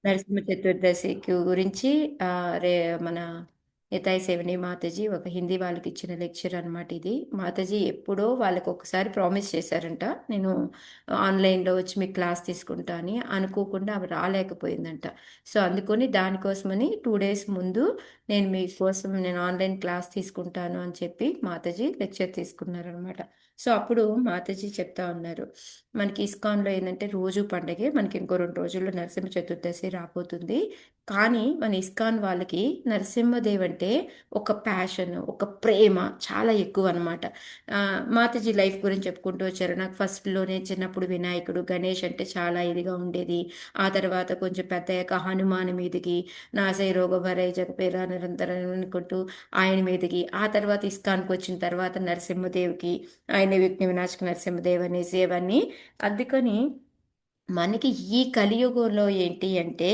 నరసింహ చతుర్దశి గురించి రే మన నితాయి సేవని మాతాజీ ఒక హిందీ వాళ్ళకి ఇచ్చిన లెక్చర్ అనమాట ఇది. మాతాజీ ఎప్పుడో వాళ్ళకి ఒకసారి ప్రామిస్ చేశారంట, నేను ఆన్లైన్లో వచ్చి మీకు క్లాస్ తీసుకుంటా అని. అనుకోకుండా అవి రాలేకపోయిందంట. సో అందుకని దానికోసమని 2 డేస్ ముందు నేను ఆన్లైన్ క్లాస్ తీసుకుంటాను అని చెప్పి మాతాజీ లెక్చర్ తీసుకున్నారనమాట. సో అప్పుడు మాతాజీ చెప్తా ఉన్నారు, మనకి ఇస్కాన్లో ఏంటంటే రోజు పండగే, మనకి ఇంకో 2 రోజుల్లో నరసింహ చతుర్దశి రాబోతుంది. కానీ మన ఇస్కాన్ వాళ్ళకి నరసింహదేవ్ అంటే ఒక ప్యాషన్, ఒక ప్రేమ చాలా ఎక్కువ అనమాట. మాతాజీ లైఫ్ గురించి చెప్పుకుంటూ వచ్చారు. నాకు ఫస్ట్లోనే చిన్నప్పుడు వినాయకుడు గణేష్ అంటే చాలా ఇదిగా ఉండేది. ఆ తర్వాత కొంచెం పెద్దయ్యాక హనుమాన్ మీదకి, నాసై రోగభరై జగపేరా నిరంతరం అనుకుంటూ ఆయన మీదకి, ఆ తర్వాత ఇస్కాన్కి వచ్చిన తర్వాత నరసింహదేవ్కి, ఆయన విఘ్న వినాశక నరసింహదేవ్ అనేసి అవన్నీ. అందుకని మనకి ఈ కలియుగంలో ఏంటి అంటే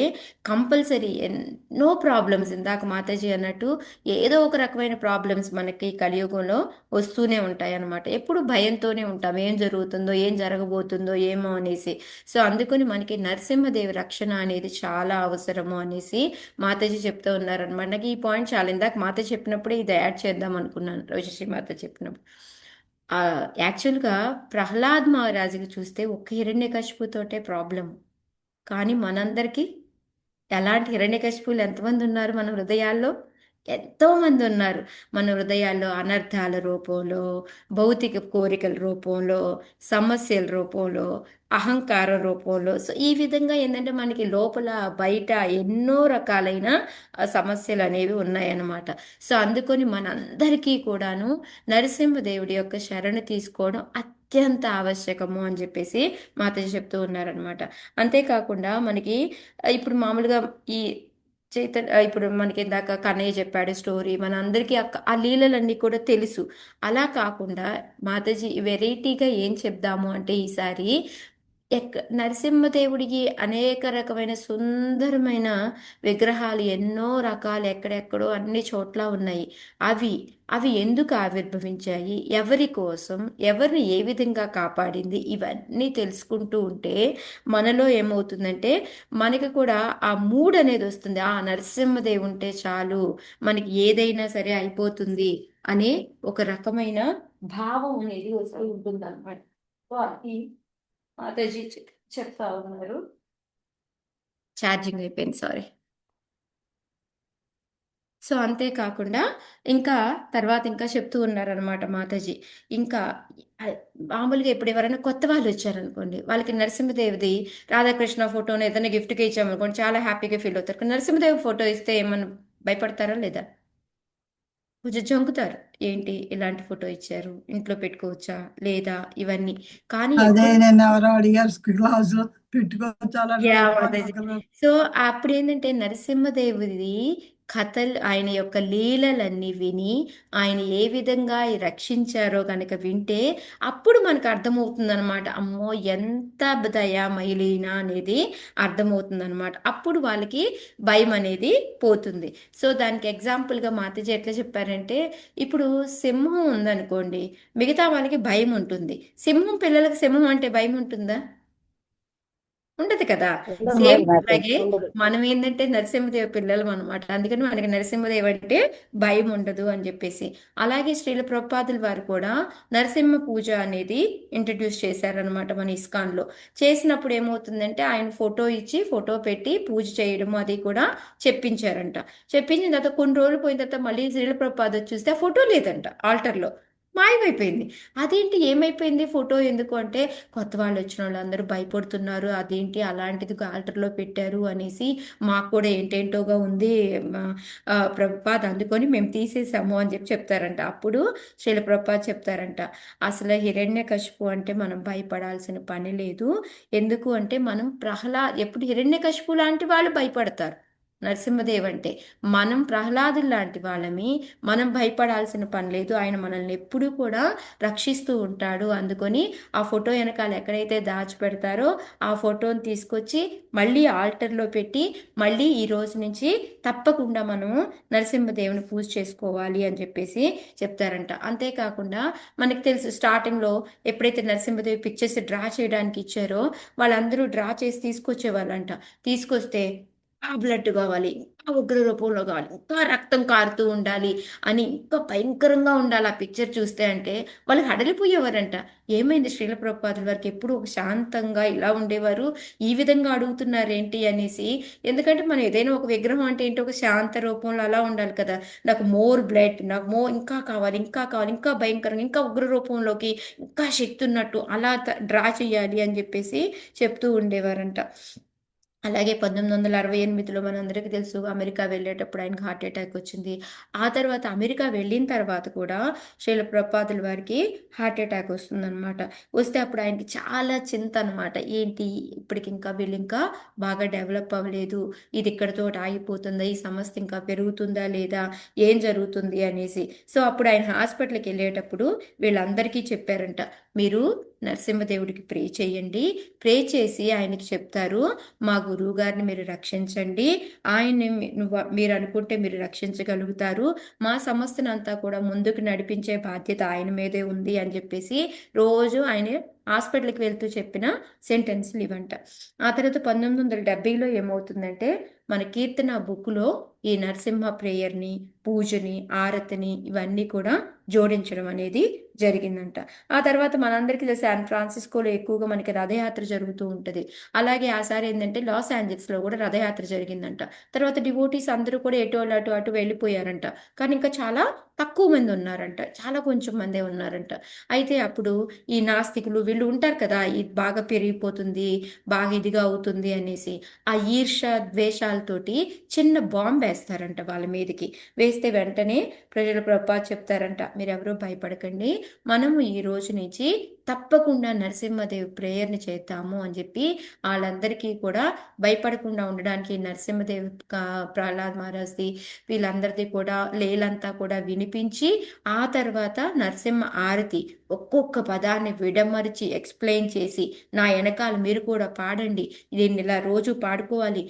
కంపల్సరీ ఎన్నో ప్రాబ్లమ్స్, ఇందాక మాతాజీ అన్నట్టు ఏదో ఒక రకమైన ప్రాబ్లమ్స్ మనకి కలియుగంలో వస్తూనే ఉంటాయి అన్నమాట. ఎప్పుడు భయంతోనే ఉంటాం, ఏం జరుగుతుందో ఏం జరగబోతుందో ఏమో అనేసి. సో అందుకని మనకి నరసింహదేవి రక్షణ అనేది చాలా అవసరము అనేసి మాతాజీ చెప్తూ ఉన్నారనమాట. నాకు ఈ పాయింట్ చాలా, ఇందాక మాతాజీ చెప్పినప్పుడే ఇది యాడ్ చేద్దాం అనుకున్నాను, రోజశ్రీ మాత చెప్పినప్పుడు. ఆ, యాక్చువల్గా ప్రహ్లాద్ మహారాజుకి చూస్తే ఒక్క హిరణ్యకశిపుతోటే ప్రాబ్లం. కానీ మనందరికీ ఎలాంటి హిరణ్యకశిపులు ఎంతమంది ఉన్నారు మన హృదయాల్లో? ఎంతో మంది ఉన్నారు మన హృదయాల్లో. అనర్థాల రూపంలో, భౌతిక కోరికల రూపంలో, సమస్యల రూపంలో, అహంకారం రూపంలో. సో ఈ విధంగా ఏంటంటే మనకి లోపల బయట ఎన్నో రకాలైన సమస్యలు అనేవి ఉన్నాయన్నమాట. సో అందుకొని మనందరికీ కూడాను నరసింహదేవుడి యొక్క శరణు తీసుకోవడం అత్యంత ఆవశ్యకము అని చెప్పేసి మాతాజీ చెప్తూ ఉన్నారనమాట. అంతేకాకుండా మనకి ఇప్పుడు మామూలుగా ఈ ఇప్పుడు మనకి ఇందాక కన్నయ్య చెప్పాడు స్టోరీ, మన అందరికీ ఆ లీలలన్నీ కూడా తెలుసు. అలా కాకుండా మాతాజీ వెరైటీగా ఏం చెప్దాము అంటే ఈసారి నరసింహదేవుడికి అనేక రకమైన సుందరమైన విగ్రహాలు, ఎన్నో రకాలు ఎక్కడెక్కడో అన్ని చోట్ల ఉన్నాయి. అవి అవి ఎందుకు ఆవిర్భవించాయి, ఎవరి కోసం, ఎవరిని ఏ విధంగా కాపాడింది, ఇవన్నీ తెలుసుకుంటూ ఉంటే మనలో ఏమవుతుందంటే మనకి కూడా ఆ మూడ్ అనేది వస్తుంది. ఆ నరసింహదేవి ఉంటే చాలు, మనకి ఏదైనా సరే అయిపోతుంది అనే ఒక రకమైన భావం అనేది వస్తూ ఉంటుంది అనమాట. అది మాతాజీ చెప్తా ఉన్నారు. ఛార్జింగ్ అయిపోయింది, సారీ. సో అంతేకాకుండా ఇంకా తర్వాత ఇంకా చెప్తూ ఉన్నారనమాట మాతాజీ. ఇంకా ఆ, మామూలుగా ఇప్పుడు ఎవరైనా కొత్త వాళ్ళు వచ్చారనుకోండి, వాళ్ళకి నరసింహదేవిది రాధాకృష్ణ ఫోటోని ఏదైనా గిఫ్ట్గా ఇచ్చామనుకోండి చాలా హ్యాపీగా ఫీల్ అవుతారు. కానీ నరసింహదేవి ఫోటో ఇస్తే ఏమన్నా భయపడతారా లేదా? కొంచెం జంకుతారు. ఏంటి ఇలాంటి ఫోటో ఇచ్చారు, ఇంట్లో పెట్టుకోవచ్చా లేదా, ఇవన్నీ. కానీ అదే ఎప్పుడు నేను ఎవరో అడిగారు క్లాస్ లో పెట్టుకోవచ్చాలంటే యా ఏమో మాతాజీ. నాకు సో అప్పుడు ఏంటంటే నరసింహదేవుడి కథలు, ఆయన యొక్క లీలలన్నీ విని ఆయన ఏ విధంగా రక్షించారో కనుక వింటే అప్పుడు మనకు అర్థమవుతుందన్నమాట. అమ్మో ఎంత దయామయులీన అనేది అర్థమవుతుందన్నమాట. అప్పుడు వాళ్ళకి భయం అనేది పోతుంది. సో దానికి ఎగ్జాంపుల్గా మాతాజీ ఎట్లా చెప్పారంటే, ఇప్పుడు సింహం ఉందనుకోండి, మిగతా వాళ్ళకి భయం ఉంటుంది. సింహం పిల్లలకి సింహం అంటే భయం ఉంటుందా? ఉండదు కదా. ఉండదు సేమ్ మరి నాకు అలాగే ఉండదు. మనం ఏంటంటే నరసింహదేవ పిల్లలు అనమాట. అందుకని మనకి నరసింహదేవ్ అంటే భయం ఉండదు అని చెప్పేసి. అలాగే శ్రీల ప్రభుపాదుల వారు కూడా నరసింహ పూజ అనేది ఇంట్రడ్యూస్ చేశారనమాట మన ఇస్కాన్లో. చేసినప్పుడు ఏమవుతుందంటే ఆయన ఫోటో ఇచ్చి ఫోటో పెట్టి పూజ చేయడము అది కూడా చెప్పించారంట. చెప్పించిన తర్వాత కొన్ని రోజులు పోయిన తర్వాత మళ్ళీ శ్రీల ప్రభుపాద చూస్తే ఆ ఫోటో లేదంట, ఆల్టర్లో మాయమైపోయింది. అదేంటి ఏమైపోయింది ఫోటో ఎందుకు అంటే, కొత్త వాళ్ళు వచ్చిన వాళ్ళందరూ భయపడుతున్నారు, అదేంటి అలాంటిది ఆల్టర్లో పెట్టారు అనేసి మాకు కూడా ఏంటేంటోగా ఉంది ప్రభుపాద్, అందుకొని మేము తీసేసాము అని చెప్పి చెప్తారంట. అప్పుడు శ్రీల ప్రభుపాద్ చెప్తారంట, అసలు హిరణ్యకశిపు అంటే మనం భయపడాల్సిన పని లేదు. ఎందుకు అంటే మనం ఎప్పుడు హిరణ్యకశిపు లాంటి వాళ్ళు భయపడతారు. నరసింహదేవ్ అంటే మనం ప్రహ్లాదులు లాంటి వాళ్ళమి, మనం భయపడాల్సిన పని లేదు. ఆయన మనల్ని ఎప్పుడూ కూడా రక్షిస్తూ ఉంటాడు. అందుకొని ఆ ఫోటో వెనకాల ఎక్కడైతే దాచిపెడతారో ఆ ఫోటోని తీసుకొచ్చి మళ్ళీ ఆల్టర్లో పెట్టి మళ్ళీ ఈ రోజు నుంచి తప్పకుండా మనము నరసింహదేవుని పూజ చేసుకోవాలి అని చెప్పేసి చెప్తారంట. అంతేకాకుండా మనకి తెలుసు స్టార్టింగ్లో ఎప్పుడైతే నరసింహదేవి పిక్చర్స్ డ్రా చేయడానికి ఇచ్చారో వాళ్ళందరూ డ్రా చేసి తీసుకొచ్చేవాళ్ళంట. తీసుకొస్తే ఆ బ్లడ్ కావాలి, ఇంకా ఉగ్ర రూపంలో కావాలి, ఇంకా రక్తం కారుతూ ఉండాలి అని, ఇంకా భయంకరంగా ఉండాలి ఆ పిక్చర్ చూస్తే అంటే వాళ్ళు హడలిపోయేవారంట. ఏమైంది శ్రీల ప్రభుపాదుల వారికి ఎప్పుడు ఒక శాంతంగా ఇలా ఉండేవారు, ఈ విధంగా అడుగుతున్నారేంటి అనేసి. ఎందుకంటే మనం ఏదైనా ఒక విగ్రహం అంటే ఏంటి, ఒక శాంత రూపంలో అలా ఉండాలి కదా. నాకు మోర్ బ్లడ్, నాకు ఇంకా కావాలి, ఇంకా కావాలి, ఇంకా భయంకరంగా, ఇంకా ఉగ్ర రూపంలోకి, ఇంకా శక్తి ఉన్నట్టు అలా డ్రా చేయాలి అని చెప్పేసి చెప్తూ ఉండేవారంట. అలాగే 1968లో మనందరికీ తెలుసు అమెరికా వెళ్ళేటప్పుడు ఆయనకు హార్ట్ అటాక్ వచ్చింది. ఆ తర్వాత అమెరికా వెళ్ళిన తర్వాత కూడా శ్రీల ప్రభుపాదుల వారికి హార్ట్ అటాక్ వస్తుందన్నమాట. వస్తే అప్పుడు ఆయనకి చాలా చింత అనమాట. ఏంటి ఇప్పటికి ఇంకా వీళ్ళు ఇంకా బాగా డెవలప్ అవ్వలేదు, ఇది ఇక్కడితో ఆగిపోతుందా, ఈ సమస్య ఇంకా పెరుగుతుందా లేదా, ఏం జరుగుతుంది అనేసి. సో అప్పుడు ఆయన హాస్పిటల్కి వెళ్ళేటప్పుడు వీళ్ళందరికీ చెప్పారంట, మీరు నరసింహదేవుడికి ప్రే చేయండి, ప్రే చేసి ఆయనకి చెప్తారు, మా గురువు గారిని మీరు రక్షించండి, ఆయన్ని మీరు అనుకుంటే మీరు రక్షించగలుగుతారు, మా సమస్యను అంతా కూడా ముందుకు నడిపించే బాధ్యత ఆయన మీదే ఉంది అని చెప్పేసి రోజు ఆయన హాస్పిటల్కి వెళ్తూ చెప్పిన సెంటెన్స్లు ఇవంట. ఆ తర్వాత 1970లో ఏమవుతుందంటే మన కీర్తన బుక్లో ఈ నరసింహ ప్రేయర్ని, పూజని, ఆరతిని ఇవన్నీ కూడా జోడించడం అనేది జరిగిందంట. ఆ తర్వాత మనందరికీ తెలుసు శాన్ ఫ్రాన్సిస్కోలో ఎక్కువగా మనకి రథయాత్ర జరుగుతూ ఉంటుంది. అలాగే ఆసారి ఏంటంటే లాస్ ఏంజల్స్లో కూడా రథయాత్ర జరిగిందంట. తర్వాత డివోటీస్ అందరూ కూడా ఎటు వాళ్ళు అటు అటు వెళ్ళిపోయారంట. కానీ ఇంకా చాలా తక్కువ మంది ఉన్నారంట, చాలా కొంచెం మందే ఉన్నారంట. అయితే అప్పుడు ఈ నాస్తికులు వీళ్ళు ఉంటారు కదా, ఇది బాగా పెరిగిపోతుంది, బాగా ఇదిగా అవుతుంది అనేసి ఆ ఈర్ష ద్వేషాలతోటి చిన్న బాంబు వేస్తారంట వాళ్ళ మీదకి. వేస్తే వెంటనే ప్రజల ప్రభా చెప్తారంట, మీరెవరూ భయపడకండి, మనము ఈ రోజు నుంచి తప్పకుండా నరసింహదేవ్ ప్రేయర్ని చేద్దాము అని చెప్పి వాళ్ళందరికీ కూడా భయపడకుండా ఉండడానికి నరసింహదేవ్ ప్రహ్లాద్ మహారాజ్ది వీళ్ళందరిది కూడా లేలంతా కూడా వినిపించి ఆ తర్వాత నరసింహ ఆరతి ఒక్కొక్క పదాన్ని విడమరిచి ఎక్స్ప్లెయిన్ చేసి, నా వెనకాల మీరు కూడా పాడండి, దీన్ని ఇలా రోజు పాడుకోవాలి,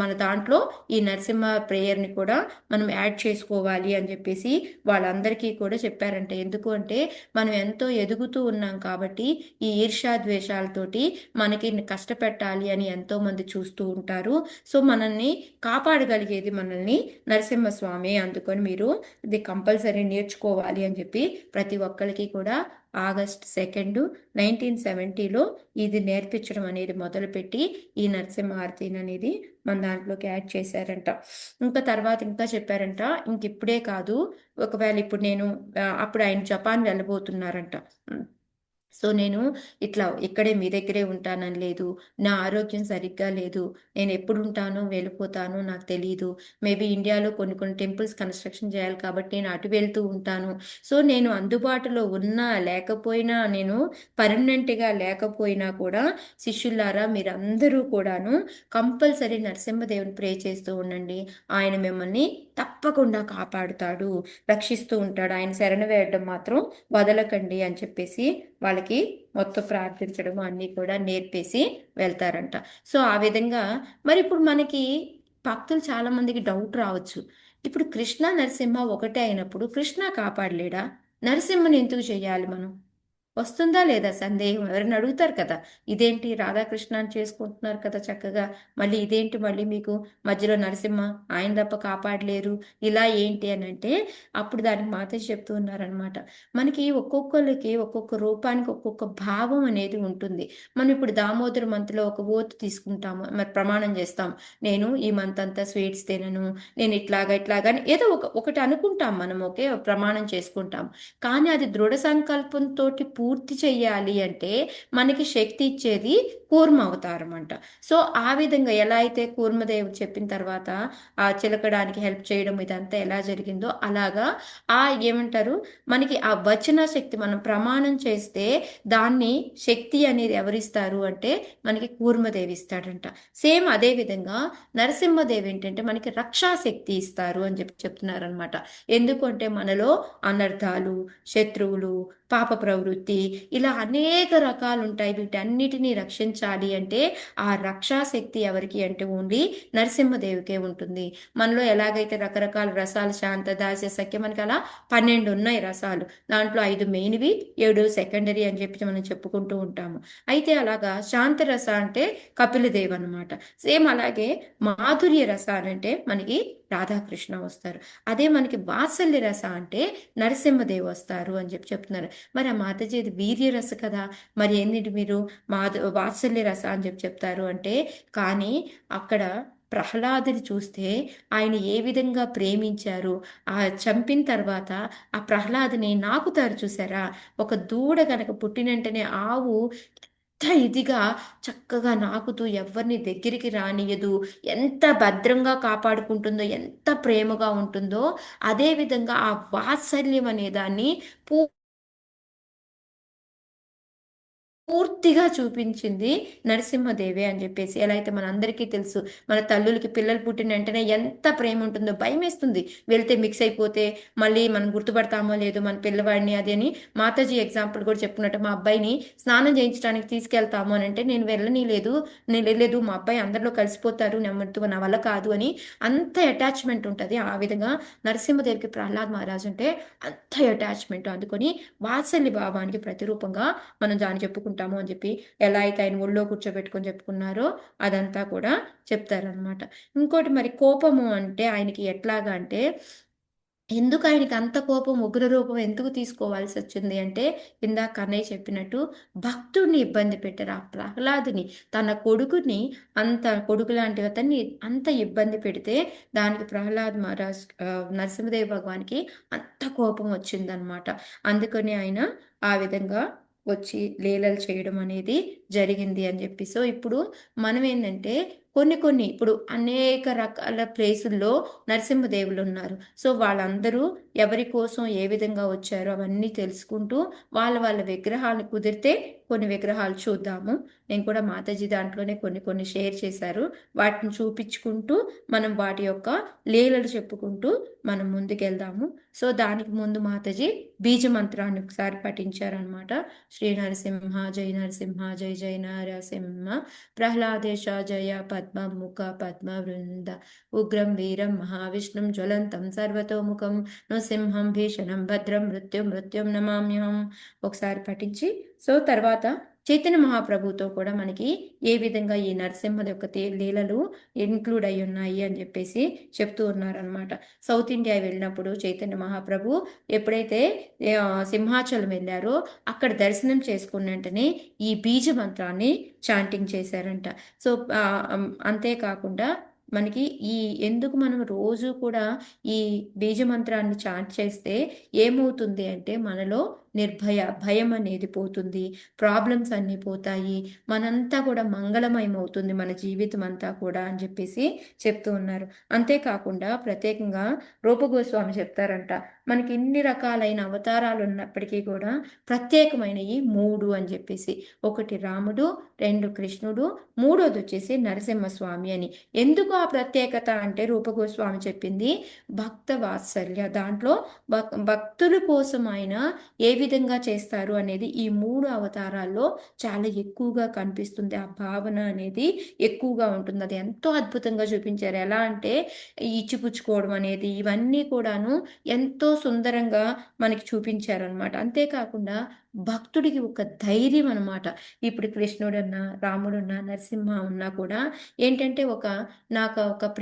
మన దాంట్లో ఈ నరసింహ ప్రేయర్ని కూడా మనం యాడ్ చేసుకోవాలి అని చెప్పేసి వాళ్ళందరికీ కూడా చెప్పారంటే. ఎందుకు అంటే మనం ఎంతో ఎదుగుతూ ఉన్నాం కాబట్టి ఈ ఈర్ష్యాద్వేషాలతోటి మనకి కష్టపెట్టాలి అని ఎంతో మంది చూస్తూ ఉంటారు. సో మనల్ని కాపాడగలిగేది మనల్ని నరసింహస్వామి, అందుకొని మీరు ఇది కంపల్సరీ నేర్చుకోవాలి అని చెప్పి ప్రతి ఒక్కరికి కూడా ఆగస్ట్ 2, 1970లో ఇది నేర్పించడం అనేది మొదలుపెట్టి ఈ నరసింహారతిని అనేది మన దాంట్లోకి యాడ్ చేశారంట. ఇంకా తర్వాత ఇంకా చెప్పారంట, ఇంక ఇప్పుడే కాదు, ఒకవేళ ఇప్పుడు నేను అప్పుడు ఆయన జపాన్ వెళ్ళబోతున్నారంట. సో నేను ఇట్లా ఇక్కడే మీ దగ్గరే ఉంటానని లేదు, నా ఆరోగ్యం సరిగ్గా లేదు, నేను ఎప్పుడు ఉంటానో వెళ్ళిపోతాను నాకు తెలియదు, మేబీ ఇండియాలో కొన్ని కొన్ని టెంపుల్స్ కన్స్ట్రక్షన్ చేయాలి కాబట్టి నేను అటు వెళ్తూ ఉంటాను. సో నేను అందుబాటులో ఉన్నా లేకపోయినా, నేను పర్మనెంట్గా లేకపోయినా కూడా శిష్యులారా మీరందరూ కూడాను కంపల్సరీ నరసింహదేవుని ప్రే చేస్తూ ఉండండి, ఆయన మిమ్మల్ని తప్పకుండా కాపాడుతాడు, రక్షిస్తూ ఉంటాడు, ఆయన శరణ వేయడం మాత్రం వదలకండి అని చెప్పేసి వాళ్ళకి మొత్తం ప్రార్థించడం అన్నీ కూడా నేర్పేసి వెళ్తారంట. సో ఆ విధంగా మరి ఇప్పుడు మనకి భక్తులు చాలా మందికి డౌట్ రావచ్చు, ఇప్పుడు కృష్ణ నరసింహ ఒకటే అయినప్పుడు కృష్ణ కాపాడలేడా, నరసింహని ఎందుకు చేయాలి మనం, వస్తుందా లేదా సందేహం, ఎవరైనా అడుగుతారు కదా, ఇదేంటి రాధాకృష్ణ అని చేసుకుంటున్నారు కదా చక్కగా, మళ్ళీ ఇదేంటి మళ్ళీ మీకు మధ్యలో నరసింహ, ఆయన తప్ప కాపాడలేరు, ఇలా ఏంటి అని అంటే అప్పుడు దానికి మాతేసి చెప్తూ ఉన్నారనమాట. మనకి ఒక్కొక్కరికి ఒక్కొక్క రూపానికి ఒక్కొక్క భావం అనేది ఉంటుంది. మనం ఇప్పుడు దామోదర మంత్లో ఒక ఓత్ తీసుకుంటాము, మరి ప్రమాణం చేస్తాం, నేను ఈ మంత్ అంతా స్వీట్స్ తినను, నేను ఇట్లాగా ఇట్లాగా అని ఏదో ఒకటి అనుకుంటాం మనం, ఓకే ప్రమాణం చేసుకుంటాం. కానీ అది దృఢ సంకల్పంతో పూర్తి చెయ్యాలి అంటే మనకి శక్తి ఇచ్చేది కూర్మ అవతారం అంట. సో ఆ విధంగా ఎలా అయితే కూర్మదేవుడు చెప్పిన తర్వాత ఆ చిలకడానికి హెల్ప్ చేయడం ఇదంతా ఎలా జరిగిందో అలాగా ఆ ఏమంటారు మనకి ఆ వచన శక్తి మనం ప్రమాణం చేస్తే దాన్ని శక్తి అనేది ఎవరిస్తారు అంటే మనకి కూర్మదేవి ఇస్తాడంట. సేమ్ అదే విధంగా నరసింహదేవి ఏంటంటే మనకి రక్షాశక్తి ఇస్తారు అని చెప్పి చెప్తున్నారు అనమాట. ఎందుకంటే మనలో అనర్థాలు, శత్రువులు, పాప ప్రవృత్తి ఇలా అనేక రకాలు ఉంటాయి. వీటన్నిటినీ రక్షించాలి అంటే ఆ రక్షాశక్తి ఎవరికి అంటే ఓన్లీ నరసింహదేవికే ఉంటుంది. మనలో ఎలాగైతే రకరకాల రసాలు శాంత దాస్య సఖ్య మనకి అలా 12 ఉన్నాయి రసాలు. దాంట్లో 5 మెయిన్వి, 7 సెకండరీ అని చెప్పి మనం చెప్పుకుంటూ ఉంటాము. అయితే అలాగా శాంత రస అంటే కపిలదేవ్ అనమాట. సేమ్ అలాగే మాధుర్య రస అంటే మనకి రాధాకృష్ణ వస్తారు. అదే మనకి వాత్సల్య రస అంటే నరసింహదేవ్ వస్తారు అని చెప్పి చెప్తున్నారు. మరి ఆ మాతాజీ ఇది వీర్య రస కదా, మరి ఏంటి మీరు వాత్సల్య రస అని చెప్పి చెప్తారు అంటే, కానీ అక్కడ ప్రహ్లాదుని చూస్తే ఆయన ఏ విధంగా ప్రేమించారు, ఆ చంపిన తర్వాత ఆ ప్రహ్లాదుని నాకుతారు చూసారా, ఒక దూడ కనుక పుట్టినంటనే ఆవు ఎంత ఇదిగా చక్కగా నాకుతూ ఎవరిని దగ్గరికి రానియదు, ఎంత భద్రంగా కాపాడుకుంటుందో, ఎంత ప్రేమగా ఉంటుందో, అదే విధంగా ఆ వాత్సల్యం అనే దాన్ని పూర్తిగా చూపించింది నరసింహదేవి అని చెప్పేసి. ఎలా అయితే మనందరికీ తెలుసు, మన తల్లులకి పిల్లలు పుట్టిన వెంటనే ఎంత ప్రేమ ఉంటుందో, భయం వేస్తుంది వెళ్తే మిక్స్ అయిపోతే మళ్ళీ మనం గుర్తుపడతామో లేదో మన పిల్లవాడిని అది అని. మాతాజీ ఎగ్జాంపుల్ కూడా చెప్పుకున్నట్టు మా అబ్బాయిని స్నానం చేయించడానికి తీసుకెళ్తాము అని అంటే నేను వెళ్ళలేదు మా అబ్బాయి అందరిలో కలిసిపోతారు, నెమ్మదితో నా వల్ల కాదు అని అంత అటాచ్మెంట్ ఉంటుంది. ఆ విధంగా నరసింహదేవికి ప్రహ్లాద్ మహారాజ్ అంటే అంత అటాచ్మెంట్. అందుకొని వాత్సల్య భావానికి ప్రతిరూపంగా మనం దాన్ని చెప్పుకుంటాము అని చెప్పి, ఎలా అయితే ఆయన ఒళ్ళో కూర్చోబెట్టుకొని చెప్పుకున్నారో అదంతా కూడా చెప్తారనమాట. ఇంకోటి మరి కోపము అంటే ఆయనకి ఎట్లాగా అంటే, ఎందుకు ఆయనకి అంత కోపం, ఉగ్ర రూపం ఎందుకు తీసుకోవాల్సి వచ్చింది అంటే, ఇందాక కన్నయ్య చెప్పినట్టు భక్తుడిని ఇబ్బంది పెట్టారు. ఆ ప్రహ్లాదుని, తన కొడుకుని, అంత కొడుకు లాంటి అతన్ని అంత ఇబ్బంది పెడితే దానికి ప్రహ్లాద్ మహారాజ్ నరసింహదేవ్ భగవానికి అంత కోపం వచ్చిందనమాట. అందుకని ఆయన ఆ విధంగా వచ్చి లీలలు చేయడం అనేది జరిగింది అని చెప్పి. సో ఇప్పుడు మనం ఏంటంటే కొన్ని ఇప్పుడు అనేక రకాల ప్లేసుల్లో నరసింహదేవులు ఉన్నారు. సో వాళ్ళందరూ ఎవరి కోసం ఏ విధంగా వచ్చారో అవన్నీ తెలుసుకుంటూ వాళ్ళ విగ్రహాలు కుదిరితే కొన్ని విగ్రహాలు చూద్దాము. నేను కూడా మాతాజీ దాంట్లోనే కొన్ని షేర్ చేశారు. వాటిని చూపించుకుంటూ మనం వాటి యొక్క లీలలు చెప్పుకుంటూ మనం ముందుకెళ్దాము. సో దానికి ముందు మాతాజీ బీజ మంత్రాన్ని ఒకసారి పఠించారనమాట. శ్రీ నరసింహ జై నరసింహ జై జై నరసింహ ప్రహ్లాదేశ జయ పద్మముఖ పద్మవృంద ఉగ్రం వీరం మహావిష్ణుం జ్వలంతం సర్వతోముఖం నృసింహం భీషణం భద్రం మృత్యుం నమామ్యహం ఒకసారి పఠించి, సో తర్వాత చైతన్య మహాప్రభుతో కూడా మనకి ఏ విధంగా ఈ నరసింహ యొక్క లీలలు ఇన్క్లూడ్ అయి ఉన్నాయి అని చెప్పేసి చెప్తూ ఉన్నారనమాట. సౌత్ ఇండియా వెళ్ళినప్పుడు చైతన్య మహాప్రభు ఎప్పుడైతే సింహాచలం వెళ్ళారో అక్కడ దర్శనం చేసుకున్న వెంటనే ఈ బీజ మంత్రాన్ని చాంటింగ్ చేశారంట. సో అంతేకాకుండా మనకి ఈ ఎందుకు మనం రోజు కూడా ఈ బీజ మంత్రాన్ని చాంట్ చేస్తే ఏమవుతుంది అంటే మనలో భయం అనేది పోతుంది, ప్రాబ్లమ్స్ అన్నీ పోతాయి, మనంతా కూడా మంగళమయం అవుతుంది మన జీవితం అంతా కూడా అని చెప్పేసి చెప్తూ ఉన్నారు. అంతేకాకుండా ప్రత్యేకంగా రూపగోస్వామి చెప్తారంట, మనకి ఇన్ని రకాలైన అవతారాలు ఉన్నప్పటికీ కూడా ప్రత్యేకమైనవి 3 అని చెప్పేసి. ఒకటి రాముడు, 2 కృష్ణుడు, మూడోది వచ్చేసి నరసింహస్వామి అని. ఎందుకు ఆ ప్రత్యేకత అంటే రూపగోస్వామి చెప్పింది భక్త వాత్సల్య. దాంట్లో భక్తుల కోసం ఆయన ఏ విధంగా చేస్తారు అనేది ఈ 3 అవతారాల్లో చాలా ఎక్కువగా కనిపిస్తుంది. ఆ భావన అనేది ఎక్కువగా ఉంటుంది. అది ఎంతో అద్భుతంగా చూపించారు. ఎలా అంటే ఇచ్చిపుచ్చుకోవడం అనేది ఇవన్నీ కూడాను ఎంతో సుందరంగా మనకి చూపించారనమాట. అంతేకాకుండా భక్తుడికి ఒక ధైర్యం అనమాట. ఇప్పుడు కృష్ణుడన్నా, రాముడున్నా, నరసింహ ఉన్నా కూడా ఏంటంటే నాకు ఒక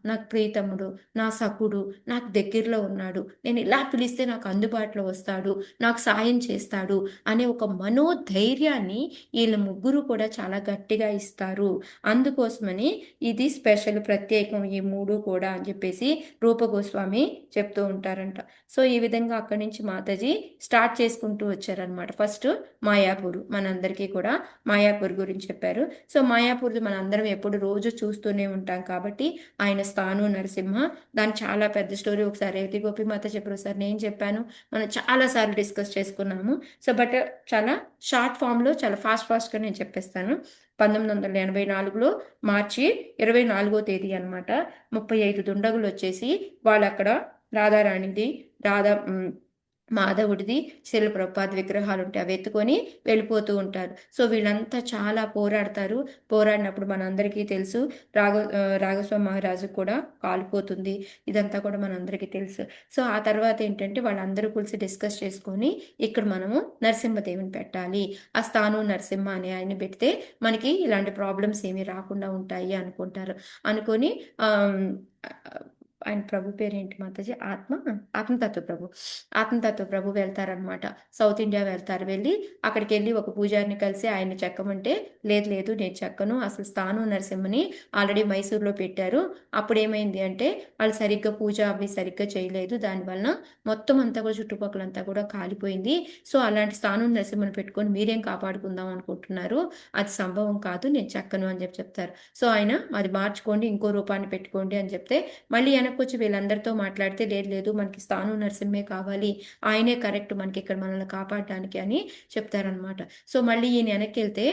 నాకు ప్రియతముడు, నా సఖుడు నాకు దగ్గరలో ఉన్నాడు, నేను ఇలా పిలిస్తే నాకు అందుబాటులో వస్తాడు, నాకు సాయం చేస్తాడు అనే ఒక మనోధైర్యాన్ని వీళ్ళ ముగ్గురు కూడా చాలా గట్టిగా ఇస్తారు. అందుకోసమని ఇది స్పెషల్, ప్రత్యేకం ఈ 3 కూడా అని చెప్పేసి రూపగోస్వామి చెప్తూ ఉంటారంట. సో ఈ విధంగా అక్కడి నుంచి మాతాజీ స్టార్ట్ చేసుకుంటూ వచ్చారు. చెప్పారనమాట. ఫస్ట్ మాయాపూర్ మనందరికీ కూడా మాయాపూర్ గురించి చెప్పారు. సో మాయాపూర్ మనందరం ఎప్పుడు రోజు చూస్తూనే ఉంటాం కాబట్టి ఆయన స్థాను నరసింహ, దాని చాలా పెద్ద స్టోరీ. ఒకసారి రేవతి గోపిమాత చెప్పారు, ఒకసారి నేను చెప్పాను, మనం చాలా సార్లు డిస్కస్ చేసుకున్నాము. సో బట్ చాలా షార్ట్ ఫామ్లో చాలా ఫాస్ట్గా నేను చెప్పేస్తాను. 1984లో మార్చి 24వ తేదీ అనమాట 35 దుండగులు వచ్చేసి వాళ్ళు అక్కడ రాధారాణిది, రాధా మాధవుడిది, శిల ప్రభుపాద విగ్రహాలు ఉంటాయి, అవి ఎత్తుకొని వెళ్ళిపోతూ ఉంటారు. సో వీళ్ళంతా చాలా పోరాడతారు. పోరాడినప్పుడు మనందరికీ తెలుసు రాఘస్వామి మహారాజు కూడా కాలిపోతుంది. ఇదంతా కూడా మనందరికీ తెలుసు. సో ఆ తర్వాత ఏంటంటే వాళ్ళందరూ కలిసి డిస్కస్ చేసుకొని ఇక్కడ మనము నరసింహదేవిని పెట్టాలి, ఆ స్థాను నరసింహ అనే ఆయన పెడితే మనకి ఇలాంటి ప్రాబ్లమ్స్ ఏమీ రాకుండా ఉంటాయి అనుకుంటారు. అనుకొని ఆ ఆయన ప్రభు పేరేంటి మాతాజీ, ఆత్మతత్వ ప్రభు, ఆత్మతత్వ ప్రభు వెళ్తారనమాట. సౌత్ ఇండియా వెళ్తారు. వెళ్ళి అక్కడికి వెళ్ళి ఒక పూజారిని కలిసి ఆయన చెక్కమంటే, లేదు లేదు నేను చెక్కను, అసలు స్థాను నరసింహని ఆల్రెడీ మైసూర్లో పెట్టారు, అప్పుడు ఏమైంది అంటే వాళ్ళు సరిగ్గా పూజ అవి సరిగ్గా చేయలేదు, దానివల్ల మొత్తం అంతా కూడా చుట్టుపక్కలంతా కూడా కాలిపోయింది. సో అలాంటి స్థాను నరసింహని పెట్టుకొని మీరేం కాపాడుకుందాం అనుకుంటున్నారు, అది సంభవం కాదు, నేను చెక్కను అని చెప్తారు. సో ఆయన అది మార్చుకోండి, ఇంకో రూపాన్ని పెట్టుకోండి అని చెప్తే మళ్ళీ వెనక్కి వచ్చి వీళ్ళందరితో మాట్లాడితే, లేదు లేదు మనకి స్థాను నరసింహే కావాలి, ఆయనే కరెక్ట్ మనకి ఇక్కడ మనల్ని కాపాడడానికి అని చెప్తారనమాట. సో మళ్ళీ ఈయన వెనక్కి వెళ్తే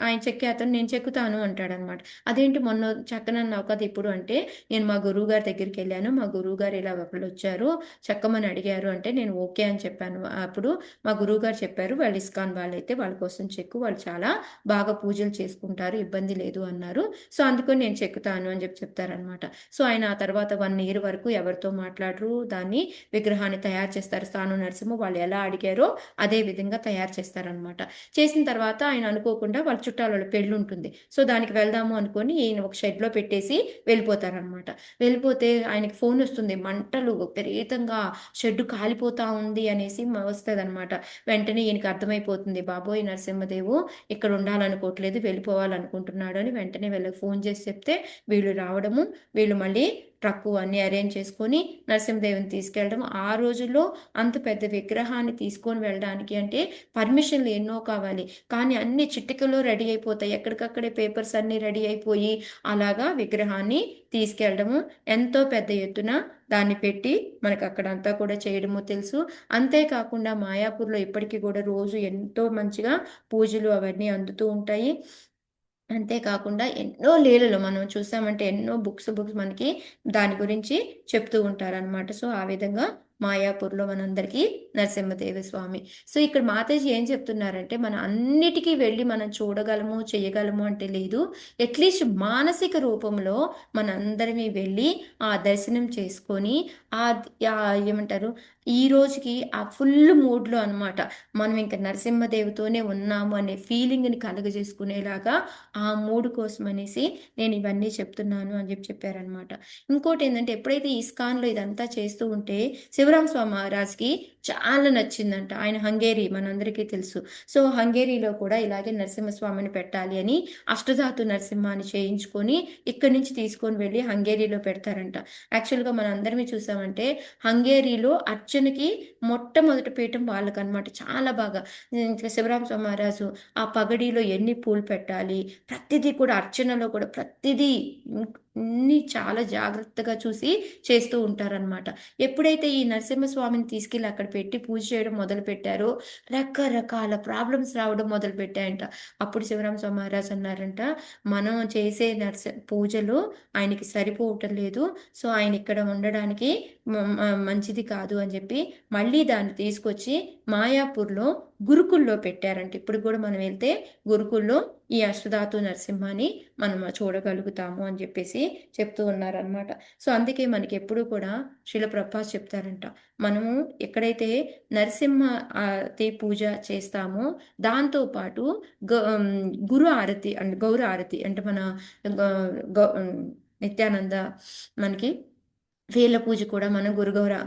ఆయన చెక్కే అతను నేను చెక్కుతాను అంటాడనమాట. అదేంటి మొన్న చెక్కనన్నావు కదా ఇప్పుడు అంటే, నేను మా గురువు గారి దగ్గరికి వెళ్ళాను, మా గురువు గారు ఇలా ఒకళ్ళు వచ్చారు చెక్కమని అడిగారు అంటే నేను ఓకే అని చెప్పాను. అప్పుడు మా గురువు గారు చెప్పారు, వాళ్ళు ఇస్కాన్ వాళ్ళైతే వాళ్ళ కోసం చెక్కు, వాళ్ళు చాలా బాగా పూజలు చేసుకుంటారు, ఇబ్బంది లేదు అన్నారు. సో అందుకని నేను చెక్కుతాను అని చెప్తారనమాట. సో ఆయన ఆ తర్వాత 1 year వరకు ఎవరితో మాట్లాడరు, దాన్ని విగ్రహాన్ని తయారు చేస్తారు. స్థాను నరసింహ వాళ్ళు ఎలా అడిగారో అదే విధంగా తయారు చేస్తారనమాట. చేసిన తర్వాత ఆయన అనుకోకుండా వాళ్ళ చుట్టాల పెళ్ళి ఉంటుంది. సో దానికి వెళ్దాము అనుకొని ఈయన ఒక షెడ్లో పెట్టేసి వెళ్ళిపోతారనమాట. వెళ్ళిపోతే ఆయనకి ఫోన్ వస్తుంది, మంటలు విపరీతంగా షెడ్ కాలిపోతా ఉంది అనేసి వస్తుంది అనమాట. వెంటనే ఈయనకి అర్థమైపోతుంది, బాబోయ్ నరసింహదేవు ఇక్కడ ఉండాలనుకోవట్లేదు, వెళ్ళిపోవాలనుకుంటున్నాడు అని వెంటనే వీళ్ళకి ఫోన్ చేసి చెప్తే వీళ్ళు రావడము, వీళ్ళు మళ్ళీ ట్రక్కు అన్నీ అరేంజ్ చేసుకొని నరసింహదేవిని తీసుకెళ్ళడం. ఆ రోజుల్లో అంత పెద్ద విగ్రహాన్ని తీసుకొని వెళ్ళడానికి అంటే పర్మిషన్లు ఎన్నో కావాలి, కానీ అన్ని చిటికలో రెడీ అయిపోతాయి, ఎక్కడికక్కడే పేపర్స్ అన్నీ రెడీ అయిపోయి అలాగా విగ్రహాన్ని తీసుకెళ్ళడము, ఎంతో పెద్ద ఎత్తున దాన్ని పెట్టి మనకు అక్కడంతా కూడా చేయడము తెలుసు. అంతేకాకుండా మాయాపూర్లో ఇప్పటికీ కూడా రోజు ఎంతో మంచిగా పూజలు అవన్నీ అందుతూ ఉంటాయి. అంతేకాకుండా ఎన్నో లీలలు మనం చూసామంటే ఎన్నో బుక్స్ మనకి దాని గురించి చెప్తూ ఉంటారనమాట. సో ఆ విధంగా మాయాపూర్లో మనందరికీ నరసింహదేవి స్వామి. సో ఇక్కడ మాతాజీ ఏం చెప్తున్నారంటే, మనం అన్నిటికీ వెళ్ళి మనం చూడగలము చేయగలము అంటే లేదు, అట్లీస్ట్ మానసిక రూపంలో మనందరమీ వెళ్ళి ఆ దర్శనం చేసుకొని ఆ ఏమంటారు ఈ రోజుకి ఆ ఫుల్ మూడ్లో అనమాట మనం ఇంకా నరసింహదేవితోనే ఉన్నాము అనే ఫీలింగ్ని కలుగజేసుకునేలాగా ఆ మూడు కోసం అనేసి నేను ఇవన్నీ చెప్తున్నాను అని చెప్పారనమాట. ఇంకోటి ఏంటంటే, ఎప్పుడైతే ఇస్కాన్లో ఇదంతా చేస్తూ ఉంటే శివరామ స్వామి మహారాజ్కి చాలా నచ్చిందంట. ఆయన హంగేరి మనందరికీ తెలుసు. సో హంగేరీలో కూడా ఇలాగే నరసింహస్వామిని పెట్టాలి అని అష్టధాతు నరసింహాన్ని చేయించుకొని ఇక్కడి నుంచి తీసుకొని వెళ్ళి హంగేరీలో పెడతారంట. యాక్చువల్గా మన అందరినీ చూసామంటే హంగేరీలో అర్చనకి మొట్టమొదటి పీఠం వాళ్ళకనమాట. చాలా బాగా శివరామ స్వామి మహారాజు ఆ పగడిలో ఎన్ని పూలు పెట్టాలి, ప్రతిదీ కూడా అర్చనలో కూడా ప్రతిదీ అన్ని చాలా జాగ్రత్తగా చూసి చేస్తూ ఉంటారనమాట. ఎప్పుడైతే ఈ నరసింహస్వామిని తీసుకెళ్ళి అక్కడ పెట్టి పూజ చేయడం మొదలు పెట్టారో రకరకాల ప్రాబ్లమ్స్ రావడం మొదలు పెట్టాయంట. అప్పుడు శివరామ స్వామి మహారాజ్ అన్నారంట, మనం చేసే పూజలు ఆయనకి సరిపోవటం లేదు, సో ఆయన ఇక్కడ ఉండడానికి మంచిది కాదు అని చెప్పి మళ్ళీ దాన్ని తీసుకొచ్చి మాయాపూర్లో గురుకుల్లో పెట్టారంట. ఇప్పుడు కూడా మనం వెళ్తే గురుకుల్లో ఈ అష్టధాతు నరసింహాన్ని మనం చూడగలుగుతాము అని చెప్పేసి చెప్తూ ఉన్నారనమాట. సో అందుకే మనకి ఎప్పుడు కూడా శ్రీల ప్రభుపాద చెప్తారంట, మనము ఎక్కడైతే నరసింహ పూజ చేస్తామో దాంతోపాటు గురు ఆరతి అంటే గౌర ఆరతి అంటే మన నిత్యానంద మనకి వేల పూజ కూడా మనం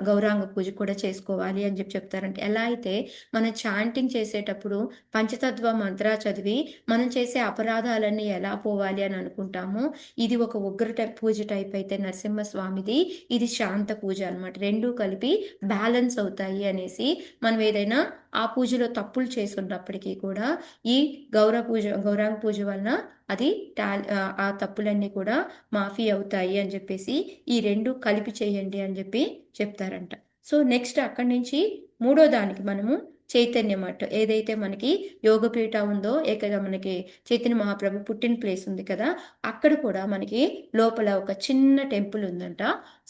గౌరాంగ పూజ కూడా చేసుకోవాలి అని చెప్తారంటే, ఎలా అయితే మనం చాంటింగ్ చేసేటప్పుడు పంచతత్వ మంత్ర చదివి మనం చేసే అపరాధాలన్నీ ఎలా పోవాలి అని అనుకుంటామో, ఇది ఒక ఉగ్ర పూజ టైప్ అయితే నరసింహస్వామిది ఇది శాంత పూజ అనమాట. రెండూ కలిపి బ్యాలెన్స్ అవుతాయి అనేసి, మనం ఏదైనా ఆ పూజలో తప్పులు చేసుకున్నప్పటికీ కూడా ఈ గౌరాంగ పూజ వలన అది ఆ తప్పులన్నీ కూడా మాఫీ అవుతాయి అని చెప్పేసి ఈ రెండు కలిపి చేయండి అని చెప్పి చెప్తారంట. సో నెక్స్ట్ అక్కడి నుంచి మూడో దానికి మనము చైతన్య మఠ్, ఏదైతే మనకి యోగపీఠ ఉందో, మనకి చైతన్య మహాప్రభు పుట్టిన ప్లేస్ ఉంది కదా, అక్కడ కూడా మనకి లోపల ఒక చిన్న టెంపుల్ ఉందంట.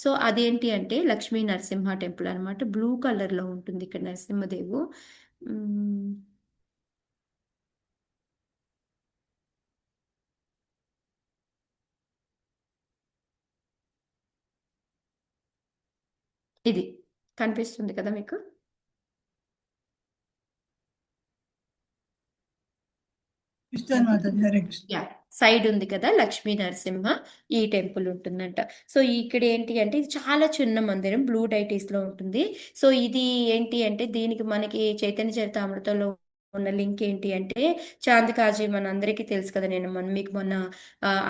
సో అదేంటి అంటే లక్ష్మీ నరసింహ టెంపుల్ అనమాట. బ్లూ కలర్ లో ఉంటుంది ఇక్కడ నరసింహదేవు. ఉమ్, ఇది కనిపిస్తుంది కదా మీకు. కృష్ణ మాతాజీ, హరే కృష్ణ. యా, సైడ్ ఉంది కదా లక్ష్మీ నరసింహ, ఈ టెంపుల్ ఉంటుందంట. సో ఇక్కడ ఏంటి అంటే ఇది చాలా చిన్న మందిరం, బ్లూ డైటీస్ లో ఉంటుంది. సో ఇది ఏంటి అంటే దీనికి మనకి చైతన్య చరితామృతంలో ఉన్న లింక్ ఏంటి అంటే, చాందికాజీ మన అందరికీ తెలుసు కదా, నేను మీకు మొన్న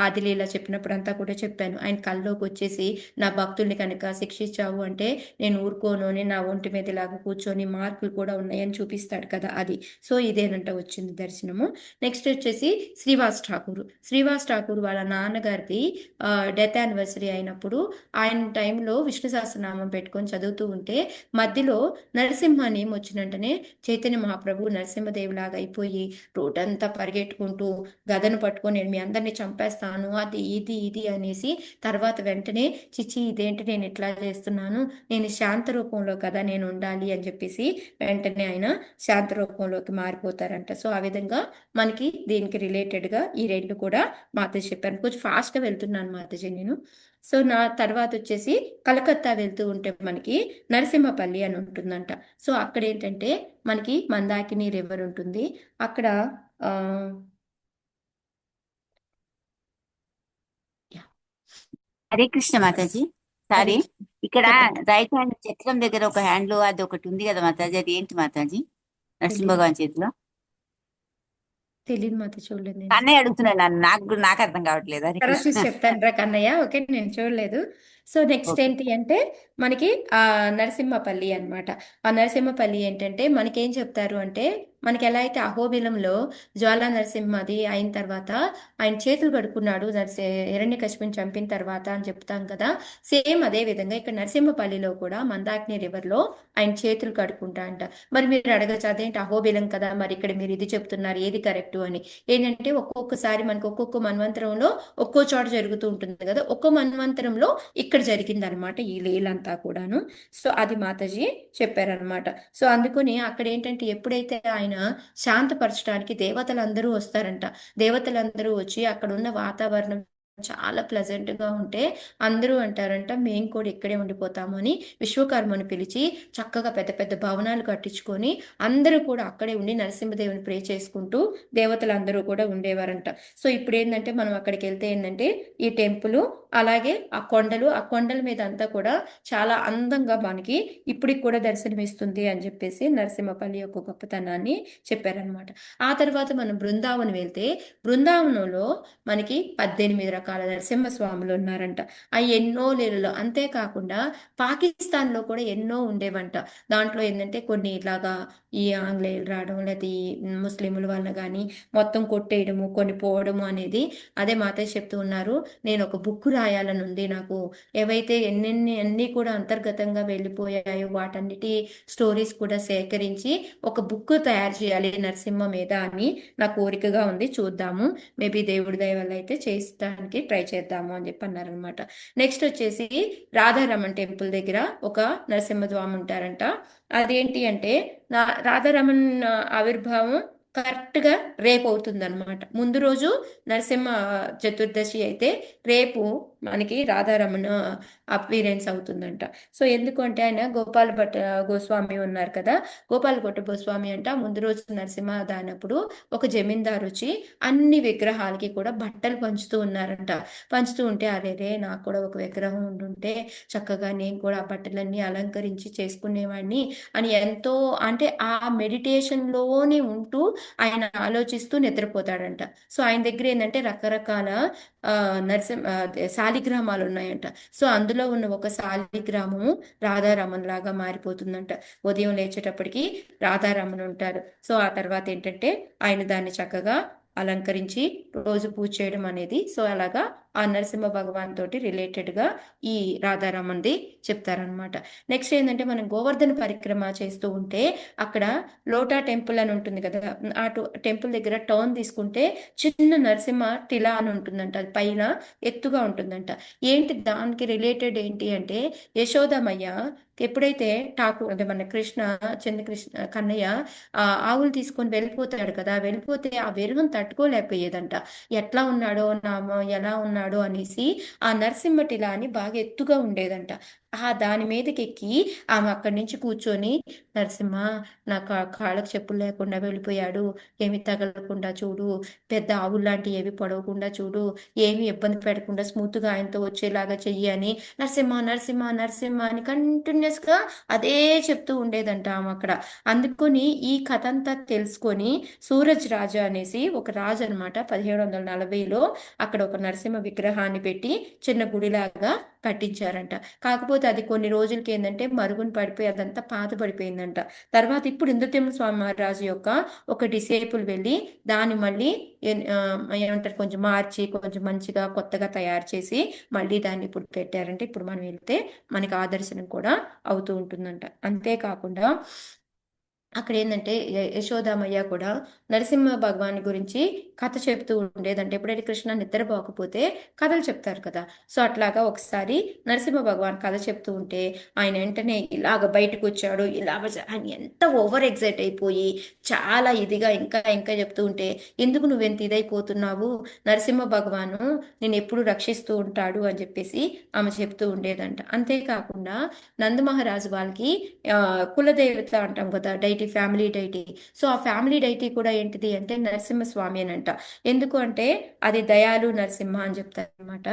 ఆదిలీల చెప్పినప్పుడు అంతా కూడా చెప్పాను. ఆయన కల్లోకి వచ్చేసి నా భక్తుల్ని కనుక శిక్షించావు అంటే నేను ఊరుకోను అని నా ఒంటి మీద ఇలాగ కూర్చొని మార్కులు కూడా ఉన్నాయని చూపిస్తాడు కదా, అది. సో ఇదేనంట వచ్చింది దర్శనము. నెక్స్ట్ వచ్చేసి శ్రీవాస్ ఠాకూర్ వాళ్ళ నాన్నగారిది డెత్ యానివర్సరీ అయినప్పుడు ఆయన టైంలో విష్ణు సహస్రనామం పెట్టుకొని చదువుతూ ఉంటే మధ్యలో నరసింహ నేమ్ వచ్చిన వెంటనే చైతన్య మహాప్రభు నరసింహదేవిలాగా అయిపోయి రోడ్డంతా పరిగెట్టుకుంటూ గదను పట్టుకొని నేను మీ అందరినీ చంపేస్తాను అది ఇది ఇది అనేసి, తర్వాత వెంటనే చిచ్చి ఇదేంటి నేను ఇట్లా చేస్తున్నాను, నేను శాంత రూపంలో కదా నేను ఉండాలి అని చెప్పేసి వెంటనే ఆయన శాంత రూపంలోకి మారిపోతారంట. సో ఆ విధంగా మనకి దీనికి రిలేటెడ్గా ఈ రెండు కూడా మాతాజీ చెప్పాను. కొంచెం ఫాస్ట్గా వెళ్తున్నాను మాతాజీ నేను. సో నా తర్వాత వచ్చేసి కలకత్తా వెళ్తూ ఉంటే మనకి నరసింహపల్లి అని ఉంటుందంట. సో అక్కడ ఏంటంటే మనకి మందాకిని రివర్ ఉంటుంది అక్కడ. ఆ యా, హరే కృష్ణ మాతాజీ. హరే సారీ, ఇక్కడ చెప్పండి. రైట్ హ్యాండ్ చక్రం దగ్గర ఒక హ్యాండ్ అది ఒకటి ఉంది కదా మాతాజీ, అది ఏంటి మాతాజీ? నరసింహ తెలీదు, భగవాన్ చేతిలో తెలీదు మాత, చూడలేదు నేను. అన్నయ్య అడుగుతున్నాడు నన్ను, నాకు అర్థం కావట్లేదు. హరే తర్వాత కృష్ణ. చూసి చెప్తాను రా కన్నయ్య, ఓకే, నేను చూడలేదు. So next okay. ఏంటి అంటే మనకి ఆ నరసింహపల్లి అన్నమాట. ఆ నరసింహపల్లి ఏంటంటే మనకేం చెప్తారు అంటే, మనకి ఎలా అయితే అహోబిలంలో జ్వాలా నరసింహది అయిన తర్వాత ఆయన చేతులు కడుక్కున్నాడు హిరణ్యకశిపుని చంపిన తర్వాత అని చెప్తాం కదా, సేమ్ అదే విధంగా ఇక్కడ నరసింహపల్లిలో కూడా మందాకిని రివర్లో ఆయన చేతులు కడుక్కుంటా అంట. మరి మీరు అడగచ్చు అదేంటి అహోబిలం కదా, మరి ఇక్కడ మీరు ఇది చెప్తున్నారు ఏది కరెక్ట్ అని. ఏంటంటే ఒక్కొక్కసారి మనకి ఒక్కొక్క మన్వంతరంలో ఒక్కో చోట జరుగుతూ ఉంటుంది కదా, ఒక్కో మన్వంతరంలో ఇక్కడ జరిగింది అనమాట ఈ లీలంతా కూడాను. సో అది మాతాజీ చెప్పారనమాట. సో అందుకని అక్కడ ఏంటంటే ఎప్పుడైతే ఆయన శాంతపరచడానికి దేవతలందరూ వస్తారంట, దేవతలందరూ వచ్చి అక్కడ ఉన్న వాతావరణం చాలా ప్లెజెంట్ గా ఉంటే అందరూ అంటారంట మేము కూడా ఇక్కడే ఉండిపోతాము అని. విశ్వకర్మను పిలిచి చక్కగా పెద్ద పెద్ద భవనాలు కట్టించుకొని అందరూ కూడా అక్కడే ఉండి నరసింహదేవుని ప్రే చేసుకుంటూ దేవతలందరూ కూడా ఉండేవారంట. సో ఇప్పుడు ఏంటంటే మనం అక్కడికి వెళ్తే ఏంటంటే ఈ టెంపుల్, అలాగే ఆ కొండల మీద అంతా కూడా చాలా అందంగా మనకి ఇప్పటికి కూడా దర్శనమిస్తుంది అని చెప్పేసి నరసింహపల్లి యొక్క గొప్పతనాన్ని చెప్పారనమాట. ఆ తర్వాత మనం బృందావనం వెళ్తే బృందావనంలో మనకి 18 రకాల నరసింహస్వాములు ఉన్నారంట. ఆ ఎన్నో లీలలో, అంతేకాకుండా పాకిస్తాన్లో కూడా ఎన్నో ఉండేవంట. దాంట్లో ఏంటంటే కొన్ని ఇలాగా ఈ ఆంగ్లేయులు రావడం లేదా ఈ ముస్లింల వల్ల కానీ మొత్తం కొట్టేయడము కొన్ని పోవడము అనేది, అదే మాతాజీ చెప్తూ ఉన్నారు, నేను ఒక బుక్ రాయాలని ఉంది నాకు, ఏవైతే అన్ని కూడా అంతర్గతంగా వెళ్ళిపోయాయో వాటన్నిటి స్టోరీస్ కూడా సేకరించి ఒక బుక్ తయారు చేయాలి నరసింహ మీద అని నా కోరికగా ఉంది, చూద్దాము, మేబీ దేవుడి దయ వల్ల అయితే చేస్తానికి ట్రై చేద్దాము అని చెప్పి అన్నారనమాట. నెక్స్ట్ వచ్చేసి రాధారమణ్ టెంపుల్ దగ్గర ఒక నరసింహస్వామి ఉంటారంట. అదేంటి అంటే రాధారమణ్ ఆవిర్భావం కరెక్ట్ గా రేపు అవుతుంది అనమాట. ముందు రోజు నరసింహ చతుర్దశి అయితే రేపు మనకి రాధారమణ అపీరెన్స్ అవుతుందంట. సో ఎందుకు అంటే ఆయన గోపాల భట్ట గోస్వామి ఉన్నారు కదా, గోపాల భట్ట గోస్వామి అంట ముందు రోజు నరసింహ దానప్పుడు ఒక జమీందారు వచ్చి అన్ని విగ్రహాలకి కూడా బట్టలు పంచుతూ ఉన్నారంట. పంచుతూ ఉంటే అరేరే నాకు కూడా ఒక విగ్రహం ఉండుంటే చక్కగా నేను కూడా ఆ బట్టలన్నీ అలంకరించి చేసుకునేవాడిని అని ఎంతో, అంటే ఆ మెడిటేషన్లోనే ఉంటూ ఆయన ఆలోచిస్తూ నిద్రపోతాడంట. సో ఆయన దగ్గర ఏంటంటే రకరకాల శాలిగ్రామాలు ఉన్నాయంట. సో అందులో ఉన్న ఒక శాలిగ్రామము రాధారమణ లాగా మారిపోతుందంట. ఉదయం లేచేటప్పటికి రాధారమణ ఉంటారు. సో ఆ తర్వాత ఏంటంటే ఆయన దాన్ని చక్కగా అలంకరించి రోజు పూజ చేయడం అనేది, సో అలాగా ఆ నరసింహ భగవాన్ తోటి రిలేటెడ్ గా ఈ రాధారమణది చెప్తారనమాట. నెక్స్ట్ ఏంటంటే మనం గోవర్ధన పరిక్రమ చేస్తూ ఉంటే అక్కడ లోటా టెంపుల్ అని ఉంటుంది కదా, ఆ టెంపుల్ దగ్గర టర్న్ తీసుకుంటే చిన్న నరసింహ టిలా అని ఉంటుందంట. అది పైన ఎత్తుగా ఉంటుందంట. ఏంటి దానికి రిలేటెడ్ ఏంటి అంటే యశోదమయ్య ఎప్పుడైతే అంటే మన చిన్న కృష్ణ కన్నయ్య ఆవులు తీసుకొని వెళ్ళిపోతాడు కదా, వెళ్ళిపోతే ఆ వెరుగం తట్టుకోలేకపోయేదంట. ఎట్లా ఉన్నాడో ఎలా ఉన్నాడో అనేసి ఆ నరసింహటిలా అని బాగా ఎత్తుగా ఉండేదంట. దాని మీదకి ఎక్కి ఆమె అక్కడి నుంచి కూర్చొని నరసింహ నా కాళ్ళకు చెప్పులు లేకుండా వెళ్ళిపోయాడు, ఏమి తగలకుండా చూడు, పెద్ద ఆవులు లాంటి ఏవి పొడవకుండా చూడు, ఏమి ఇబ్బంది పెట్టకుండా స్మూత్ గా ఆయనతో వచ్చేలాగా చెయ్యి అని నరసింహ నరసింహ నరసింహ అని కంటిన్యూస్ గా అదే చెప్తూ ఉండేదంట ఆమె అక్కడ. అందుకొని ఈ కథ అంతా తెలుసుకొని సూరజ్ రాజా అనేసి ఒక రాజు అనమాట 1740లో అక్కడ ఒక నరసింహ విగ్రహాన్ని పెట్టి చిన్న గుడిలాగా కట్టించారంట. కాకపోతే అది కొన్ని రోజులకి ఏంటంటే మరుగున పడిపోయి అదంతా పాత పడిపోయిందంట. తర్వాత ఇప్పుడు ఇంద్రతిమ్మ స్వామి రాజు యొక్క ఒక డిసేపుల్ వెళ్ళి దాన్ని మళ్ళీ ఏమంటారు కొంచెం మార్చి కొంచెం మంచిగా కొత్తగా తయారు చేసి మళ్ళీ దాన్ని ఇప్పుడు పెట్టారంటే ఇప్పుడు మనం వెళ్తే మనకి ఆదర్శనం కూడా అవుతూ ఉంటుందంట. అంతేకాకుండా అక్కడ ఏంటంటే యశోదామయ్య కూడా నరసింహ భగవాన్ గురించి కథ చెప్తూ ఉండేదంటే ఎప్పుడైతే కృష్ణ నిద్రపోకపోతే కథలు చెప్తారు కదా, సో అట్లాగా ఒకసారి నరసింహ భగవాన్ కథ చెప్తూ ఉంటే ఆయన వెంటనే ఇలాగ బయటకు వచ్చాడు, ఆయన ఎంత ఓవర్ ఎగ్జైట్ అయిపోయి చాలా ఇదిగా ఇంకా ఇంకా చెప్తూ ఉంటే ఎందుకు నువ్వెంత ఇదైపోతున్నావు, నరసింహ భగవాను నేను ఎప్పుడు రక్షిస్తూ ఉంటాడు అని చెప్పేసి ఆమె చెప్తూ ఉండేదంట. అంతేకాకుండా నందమహారాజు వాళ్ళకి కులదేవత అంటాం కదా, డైటీ ఫ్యామిలీ డైటీ. సో ఆ ఫ్యామిలీ డైటీ కూడా ఏంటిది అంటే నరసింహస్వామి అని అంట. ఎందుకు అంటే అది దయాలు నరసింహ అని చెప్తారు అనమాట.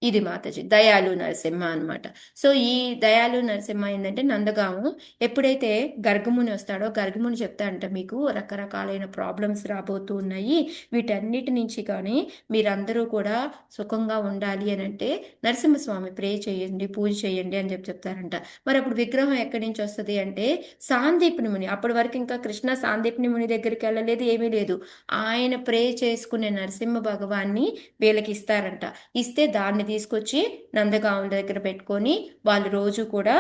ఇది మాతాజీ దయాలు నరసింహ అనమాట. సో ఈ దయాలు నరసింహ ఏంటంటే నందగాము ఎప్పుడైతే గర్గముని వస్తాడో గర్గముని చెప్తాడంట మీకు రకరకాలైన ప్రాబ్లమ్స్ రాబోతూ ఉన్నాయి, వీటన్నిటి నుంచి కానీ మీరందరూ కూడా సుఖంగా ఉండాలి అని అంటే నరసింహస్వామి ప్రే చేయండి పూజ చేయండి అని చెప్తారంట. మరి అప్పుడు విగ్రహం ఎక్కడి నుంచి వస్తుంది అంటే సాందీపుని ముని, అప్పటి వరకు ఇంకా కృష్ణ సాందీపుని ముని దగ్గరికి వెళ్ళలేదు, ఏమీ లేదు. ఆయన ప్రే చేసుకునే నరసింహ భగవాన్ని వీళ్ళకి ఇస్తారంట. ఇస్తే దాన్ని తీసుకొచ్చి నందగాముల దగ్గర పెట్టుకొని వాళ్ళు రోజు కూడా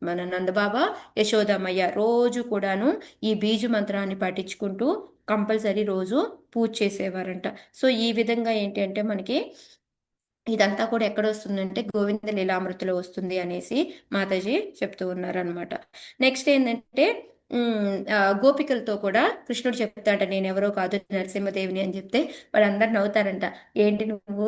మన నందబాబా యశోదమ్మయ్య రోజు కూడాను ఈ బీజ మంత్రాన్ని పఠించుకుంటూ కంపల్సరీ రోజు పూజ చేసేవారంట. సో ఈ విధంగా ఏంటి అంటే మనకి ఇదంతా కూడా ఎక్కడ వస్తుందంటే గోవింద లీలామృతిలో వస్తుంది అనేసి మాతాజీ చెప్తూ ఉన్నారనమాట. నెక్స్ట్ ఏంటంటే గోపికలతో కూడా కృష్ణుడు చెప్తాడంట నేను ఎవరో కాదు నరసింహదేవిని అని చెప్తే వాళ్ళందరూ నవ్వుతారంట. ఏంటి నువ్వు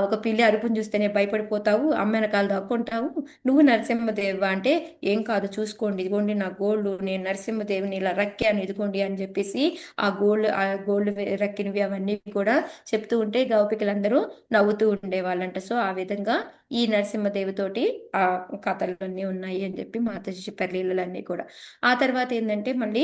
ఒక పిల్లి అరుపుని చూస్తేనే భయపడిపోతావు, అమ్మ వెనకాల దాక్కుంటావు, నువ్వు నరసింహదేవి అంటే ఏం కాదు చూసుకోండి, ఇదిగోండి నా గోల్డ్, నేను నరసింహదేవిని ఇలా రక్కాను ఇదిగోండి అని చెప్పేసి ఆ గోల్డ్ రక్కినవి అవన్నీ కూడా చెప్తూ ఉంటే గోపికలందరూ నవ్వుతూ ఉండేవాళ్ళంట. సో ఆ విధంగా ఈ నరసింహదేవితోటి ఆ కథలన్నీ ఉన్నాయి అని చెప్పి మాతాజీ చెప్పారు, లీలలన్నీ కూడా. ఆ తర్వాత ఏంటంటే మళ్ళీ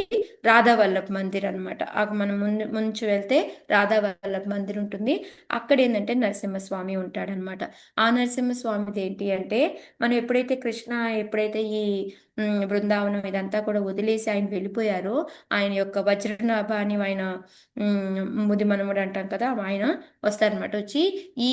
రాధా వల్లభ్ మందిర్ అనమాట. మనం ముందు వెళ్తే రాధా వల్లభ్ మందిర్ ఉంటుంది. అక్కడ ఏంటంటే నరసింహస్వామి ఉంటాడనమాట. ఆ నరసింహస్వామిది ఏంటి అంటే మనం ఎప్పుడైతే ఈ బృందావనం ఇదంతా కూడా వదిలేసి ఆయన వెళ్ళిపోయారో ఆయన యొక్క వజ్రనాభాని ఆయన ముది మనముడు అంటాం కదా, ఆయన వస్తారనమాట. వచ్చి ఈ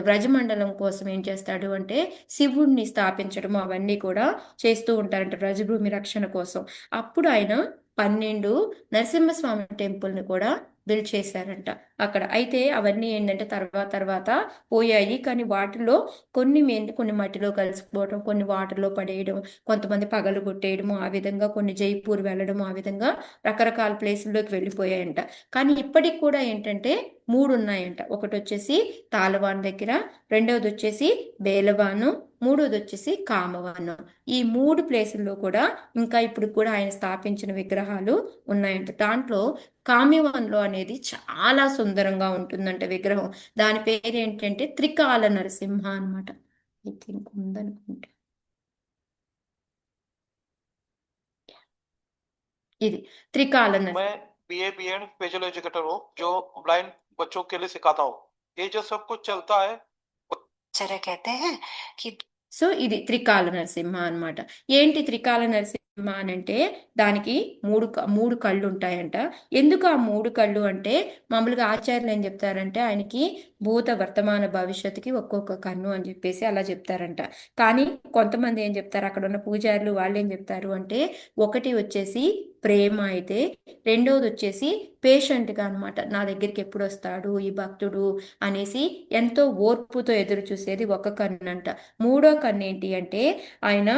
వ్రజమండలం కోసం ఏం చేస్తాడు అంటే శివుణ్ణి స్థాపించడం అవన్నీ కూడా చేస్తూ ఉంటారంట వ్రజభూమి రక్షణ కోసం. అప్పుడు ఆయన 12 నరసింహస్వామి టెంపుల్ని కూడా బిల్డ్ చేశారంట. అక్కడ అయితే అవన్నీ ఏంటంటే తర్వాత పోయాయి. కానీ వాటిలో కొన్ని మట్టిలో కలిసిపోవడం, కొన్ని వాటర్లో పడేయడం, కొంతమంది పగలు కొట్టేయడము, ఆ విధంగా కొన్ని జైపూర్ వెళ్ళడము, ఆ విధంగా రకరకాల ప్లేసుల్లోకి వెళ్ళిపోయాయంట. కానీ ఇప్పటికి కూడా ఏంటంటే 3 ఉన్నాయంట. ఒకటొచ్చేసి తాలవాన్ దగ్గర, రెండవది వచ్చేసి బేలవాను, మూడోది వచ్చేసి కామవాను. ఈ 3 ప్లేసుల్లో కూడా ఇంకా ఇప్పుడు కూడా ఆయన స్థాపించిన విగ్రహాలు ఉన్నాయంట. దాంట్లో కామ్యవాన్లో అనేది చాలా సుందరంగా ఉంటుందంట విగ్రహం. దాని పేరు ఏంటంటే త్రికాల నరసింహ అన్నమాట. ఐ థింక్ ఉందనుకుంటా. ఇది త్రికాల నరసింహ. मैं बीए बीएड स्पेशल एजुकेटर हूँ जो ब्लाइंड बच्चों के लिए सिखाता हूँ। ये जो सब कुछ चलता है आचार्य कहते हैं कि సో ఇది త్రికాల నరసింహ అన్నమాట. ఏంటి త్రికాల నరసింహ అని అంటే దానికి మూడు కళ్ళు ఉంటాయంట. ఎందుకు ఆ 3 కళ్ళు అంటే మామూలుగా ఆచార్యులు ఏం చెప్తారంటే ఆయనకి భూత వర్తమాన భవిష్యత్తుకి ఒక్కొక్క కన్ను అని చెప్పేసి అలా చెప్తారంట. కానీ కొంతమంది ఏం చెప్తారు, అక్కడ ఉన్న పూజారులు వాళ్ళు ఏం చెప్తారు అంటే ఒకటి వచ్చేసి ప్రేమ అయితే, రెండోది వచ్చేసి పేషెంట్గా అనమాట. నా దగ్గరికి ఎప్పుడు వస్తాడు ఈ భక్తుడు అనేసి ఎంతో ఓర్పుతో ఎదురు చూసేది ఒక కన్ను అంట. మూడో కన్ను ఏంటి అంటే ఆయన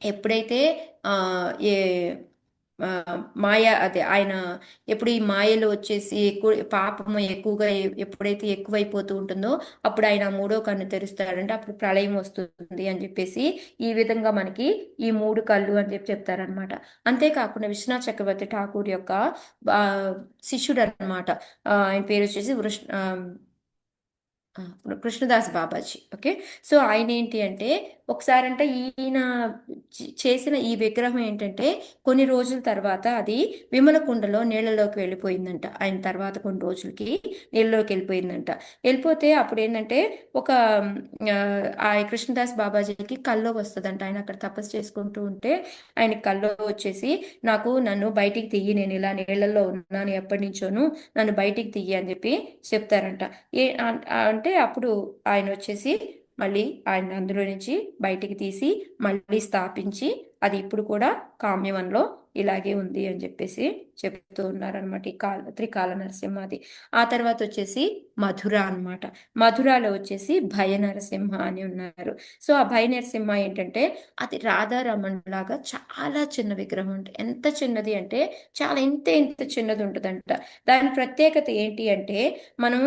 ఎప్పుడైతే ఆ ఏ ఆ, మాయ అదే ఆయన ఎప్పుడు ఈ మాయలో వచ్చేసి పాపము ఎక్కువగా ఎప్పుడైతే ఎక్కువైపోతూ ఉంటుందో అప్పుడు ఆయన మూడో కన్ను తెరుస్తాడంటే అప్పుడు ప్రళయం వస్తుంది అని చెప్పేసి ఈ విధంగా మనకి ఈ 3 కళ్ళు అని చెప్పి చెప్తారనమాట. అంతేకాకుండా విశ్వనాథ్ చక్రవర్తి ఠాకూర్ యొక్క శిష్యుడు అనమాట. ఆయన పేరు వచ్చేసి కృష్ణదాస్ బాబాజీ. ఓకే, సో ఆయన ఏంటి అంటే ఒకసారంటే ఈయన చేసిన ఈ విగ్రహం ఏంటంటే కొన్ని రోజుల తర్వాత అది విమలకుండలో నీళ్ళలోకి వెళ్ళిపోయిందంట. ఆయన తర్వాత కొన్ని రోజులకి నీళ్ళలోకి వెళ్ళిపోయిందంట. వెళ్ళిపోతే అప్పుడు ఏంటంటే ఒక ఆ కృష్ణదాస్ బాబాజీకి కల్లో వస్తుందంట. ఆయన అక్కడ తపస్సు చేసుకుంటూ ఉంటే ఆయన కల్లో వచ్చేసి నన్ను బయటికి తీయి, నేను ఇలా నీళ్ళల్లో ఉన్నాను ఎప్పటి నుంచోను, నన్ను బయటికి తీయి అని చెప్పి చెప్తారంట. అంటే అప్పుడు ఆయన వచ్చేసి మళ్ళీ ఆయన అందులో నుంచి బయటికి తీసి మళ్ళీ స్థాపించి అది ఇప్పుడు కూడా కామ్యవన్లో ఇలాగే ఉంది అని చెప్పేసి చెప్తూ ఉన్నారనమాట ఈ త్రికాల నరసింహది. ఆ తర్వాత వచ్చేసి మధుర అన్నమాట. మధురాలో వచ్చేసి భయ నరసింహ అని ఉన్నారు. సో ఆ భయ నరసింహ ఏంటంటే అది రాధారమణ్ లాగా చాలా చిన్న విగ్రహం అంటే ఎంత చిన్నది అంటే చాలా ఇంత చిన్నది ఉంటుందంట. దాని ప్రత్యేకత ఏంటి అంటే మనం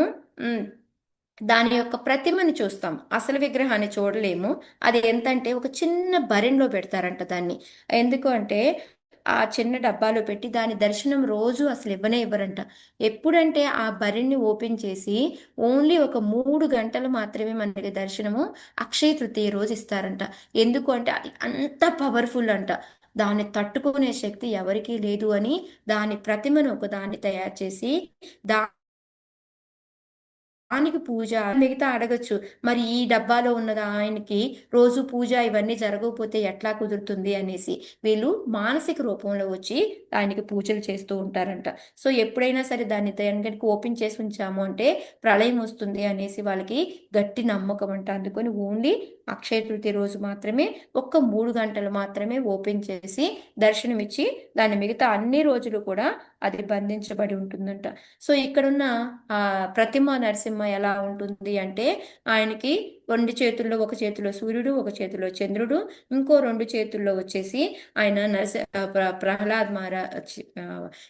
దాని యొక్క ప్రతిమని చూస్తాం, అసలు విగ్రహాన్ని చూడలేము. అది ఎంతంటే ఒక చిన్న బరెన్లో పెడతారంట దాన్ని. ఎందుకు అంటే ఆ చిన్న డబ్బాలో పెట్టి దాని దర్శనం రోజు అసలు ఇవ్వరంట. ఎప్పుడంటే ఆ బరిని ఓపెన్ చేసి ఓన్లీ ఒక 3 గంటలు మాత్రమే మనకి దర్శనము అక్షయ తృతీయ రోజు ఇస్తారంట. ఎందుకు అంటే అది అంత పవర్ఫుల్ అంట. దాన్ని తట్టుకునే శక్తి ఎవరికీ లేదు అని దాని ప్రతిమను ఒకదాన్ని తయారు చేసి దానికి పూజ మిగతా అడగచ్చు, మరి ఈ డబ్బాలో ఉన్నది ఆయనకి రోజు పూజ ఇవన్నీ జరగకపోతే ఎట్లా కుదురుతుంది అనేసి వీళ్ళు మానసిక రూపంలో వచ్చి ఆయనకి పూజలు చేస్తూ ఉంటారంట. సో ఎప్పుడైనా సరే దాన్ని కనుక ఓపెన్ చేసి ఉంచాము అంటే ప్రళయం వస్తుంది అనేసి వాళ్ళకి గట్టి నమ్మకం అంట. అందుకని ఓన్లీ అక్షయ తృతీయ రోజు మాత్రమే 3 గంటలు మాత్రమే ఓపెన్ చేసి దర్శనమిచ్చి దాని మిగతా అన్ని రోజులు కూడా అది బంధించబడి ఉంటుందంట. సో ఇక్కడున్న ప్రతిమ నరసింహ ఎలా ఉంటుంది అంటే ఆయనకి 2 చేతుల్లో, ఒక చేతిలో సూర్యుడు, ఒక చేతిలో చంద్రుడు, ఇంకో 2 చేతుల్లో వచ్చేసి ఆయన ప్రహ్లాద్ మహారాజ్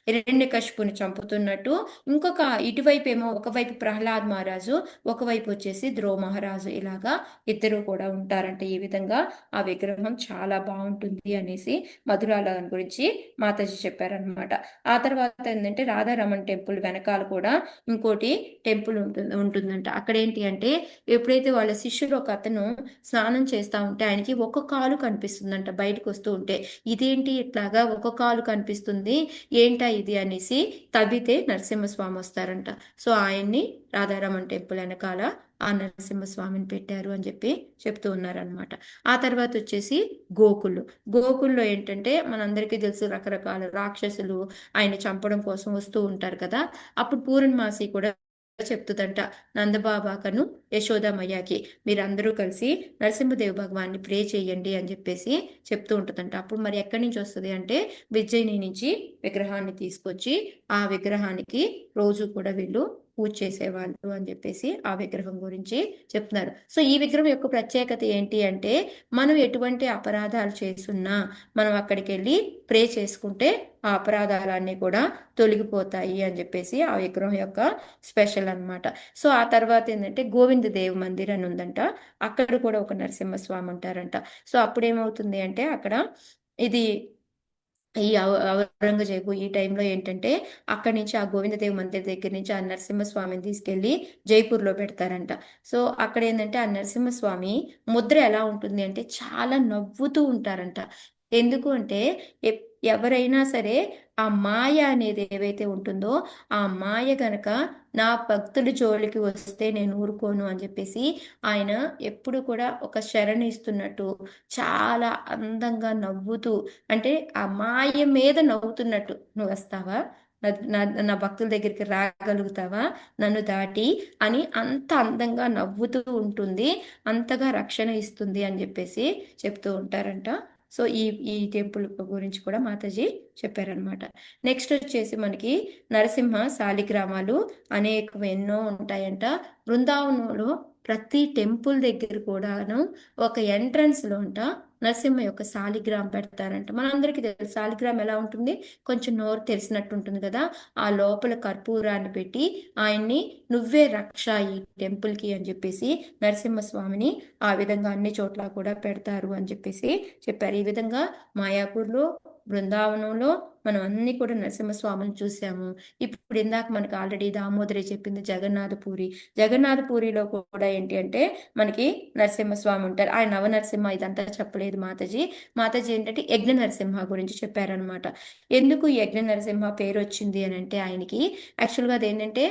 హిరణ్యకశిపుని చంపుతున్నట్టు, ఇంకొక ఇటువైపు ఏమో ఒకవైపు ప్రహ్లాద్ మహారాజు, ఒకవైపు వచ్చేసి ధ్రువ మహారాజు, ఇలాగా ఇద్దరు కూడా ఉంటారంటే ఈ విధంగా ఆ విగ్రహం చాలా బాగుంటుంది అనేసి మధురాల గురించి మాతాజీ చెప్పారనమాట. ఆ తర్వాత ఏంటంటే రాధారమణ్ టెంపుల్ వెనకాల కూడా ఇంకోటి టెంపుల్ ఉంటుందంట. అక్కడ ఏంటి అంటే ఎప్పుడైతే వాళ్ళ శిష్యుడు ఒక అతను స్నానం చేస్తా ఉంటే ఆయనకి ఒక కాలు కనిపిస్తుందంట బయటకు వస్తూ ఉంటే. ఇదేంటి ఇట్లాగా ఒక కాలు కనిపిస్తుంది, ఏంటా ఇది అనేసి తవ్వితే నరసింహస్వామి వస్తారంట. సో ఆయన్ని రాధారమణ్ టెంపుల్ వెనకాల ఆ నరసింహస్వామిని పెట్టారు అని చెప్పి చెప్తూ ఉన్నారనమాట. ఆ తర్వాత వచ్చేసి గోకుల్లో ఏంటంటే మనందరికీ తెలుసు రకరకాల రాక్షసులు ఆయన చంపడం కోసం వస్తూ ఉంటారు కదా. అప్పుడు పూర్ణమాసి కూడా చెప్తుందంట నందబాబాకను యశోదామయ్యకి, మీరందరూ కలిసి నరసింహదేవ్ భగవాన్ని ప్రే చేయండి అని చెప్పేసి చెప్తూ ఉంటుందంట. అప్పుడు మరి ఎక్కడి నుంచి వస్తుంది అంటే విజయని నుంచి విగ్రహాన్ని తీసుకొచ్చి ఆ విగ్రహానికి రోజు కూడా వీళ్ళు పూజ చేసేవాళ్ళు అని చెప్పేసి ఆ విగ్రహం గురించి చెప్తున్నారు. సో ఈ విగ్రహం యొక్క ప్రత్యేకత ఏంటి అంటే మనం ఎటువంటి అపరాధాలు చేస్తున్నా మనం అక్కడికి వెళ్ళి ప్రే చేసుకుంటే ఆ అపరాధాలన్నీ కూడా తొలగిపోతాయి అని చెప్పేసి ఆ విగ్రహం యొక్క స్పెషల్ అన్నమాట. సో ఆ తర్వాత ఏంటంటే గోవింద దేవ్ మందిర్ అని ఉందంట. అక్కడ కూడా ఒక నరసింహస్వామి ఉంటారంట. సో అప్పుడు ఏమవుతుంది అంటే అక్కడ ఇది ఈ ఔరంగజేబు ఈ టైంలో ఏంటంటే అక్కడి నుంచి ఆ గోవిందదేవ్ మందిర్ దగ్గర నుంచి ఆ నరసింహస్వామిని తీసుకెళ్లి జైపూర్లో పెడతారంట. సో అక్కడ ఏంటంటే ఆ నరసింహస్వామి ముద్ర ఎలా ఉంటుంది అంటే చాలా నవ్వుతూ ఉంటారంట. ఎందుకు అంటే ఎవరైనా సరే ఆ మాయ అనేది ఏవైతే ఉంటుందో ఆ మాయ గనక నా భక్తుల జోలికి వస్తే నేను ఊరుకోను అని చెప్పేసి ఆయన ఎప్పుడు కూడా ఒక శరణ ఇస్తున్నట్టు చాలా అందంగా నవ్వుతూ, అంటే ఆ మాయ మీద నవ్వుతున్నట్టు, నువ్వు వస్తావా, నా భక్తుల దగ్గరికి రాగలుగుతావా నన్ను దాటి అని అంత అందంగా నవ్వుతూ ఉంటుంది, అంతగా రక్షణ ఇస్తుంది అని చెప్పేసి చెప్తూ ఉంటారంట. సో ఈ టెంపుల్ గురించి కూడా మాతాజీ చెప్పారనమాట. నెక్స్ట్ వచ్చేసి మనకి నరసింహ శాలిగ్రామాలు ఎన్నో ఉంటాయంట. బృందావనంలో ప్రతి టెంపుల్ దగ్గర కూడాను ఒక ఎంట్రన్స్లో అంట నరసింహ యొక్క శాలిగ్రామ్ పెడతారంట. మనందరికీ తెలుసు శాలిగ్రామ్ ఎలా ఉంటుంది, కొంచెం నోరు తెరిసినట్టు ఉంటుంది కదా. ఆ లోపల కర్పూరాన్ని పెట్టి ఆయన్ని నువ్వే రక్ష ఈ టెంపుల్కి అని చెప్పేసి నరసింహస్వామిని ఆ విధంగా అన్ని చోట్ల కూడా పెడతారు అని చెప్పేసి చెప్పారు. ఈ విధంగా మాయాపూర్లో, బృందావనంలో మనం అన్ని కూడా నరసింహస్వామిని చూసాము. ఇప్పుడు ఇందాక మనకి ఆల్రెడీ దామోదరి చెప్పింది జగన్నాథపూరి. జగన్నాథపూరిలో కూడా ఏంటి అంటే మనకి నరసింహస్వామి ఉంటారు. ఆయన నవనరసింహ ఇదంతా చెప్పలేదు మాతాజీ. మాతాజీ ఏంటంటే యజ్ఞ నరసింహ గురించి చెప్పారనమాట. ఎందుకు యజ్ఞ నరసింహ పేరు వచ్చింది అని అంటే ఆయనకి యాక్చువల్గా అదేంటంటే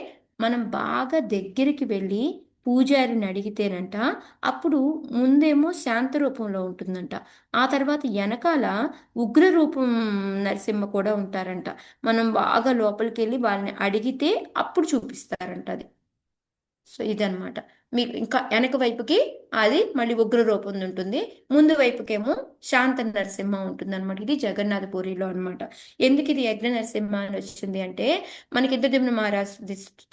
మనం బాగా దగ్గరికి వెళ్ళి పూజారిని అడిగితేనంట అప్పుడు ముందేమో శాంత రూపంలో ఉంటుందంట, ఆ తర్వాత వెనకాల ఉగ్ర రూపం నరసింహ కూడా ఉంటారంట. మనం బాగా లోపలికి వెళ్ళి వాళ్ళని అడిగితే అప్పుడు చూపిస్తారంట అది. సో ఇదనమాట. మీకు ఇంకా వెనక వైపుకి అది మళ్ళీ ఉగ్ర రూపం ఉంటుంది, ముందు వైపుకేమో శాంత నరసింహ ఉంటుంది అనమాట. ఇది జగన్నాథపురిలో అనమాట. ఎందుకు ఇది యజ్ఞ నరసింహ అని వచ్చింది అంటే మనకి ఇంద్రదిమ్న మహారాజ్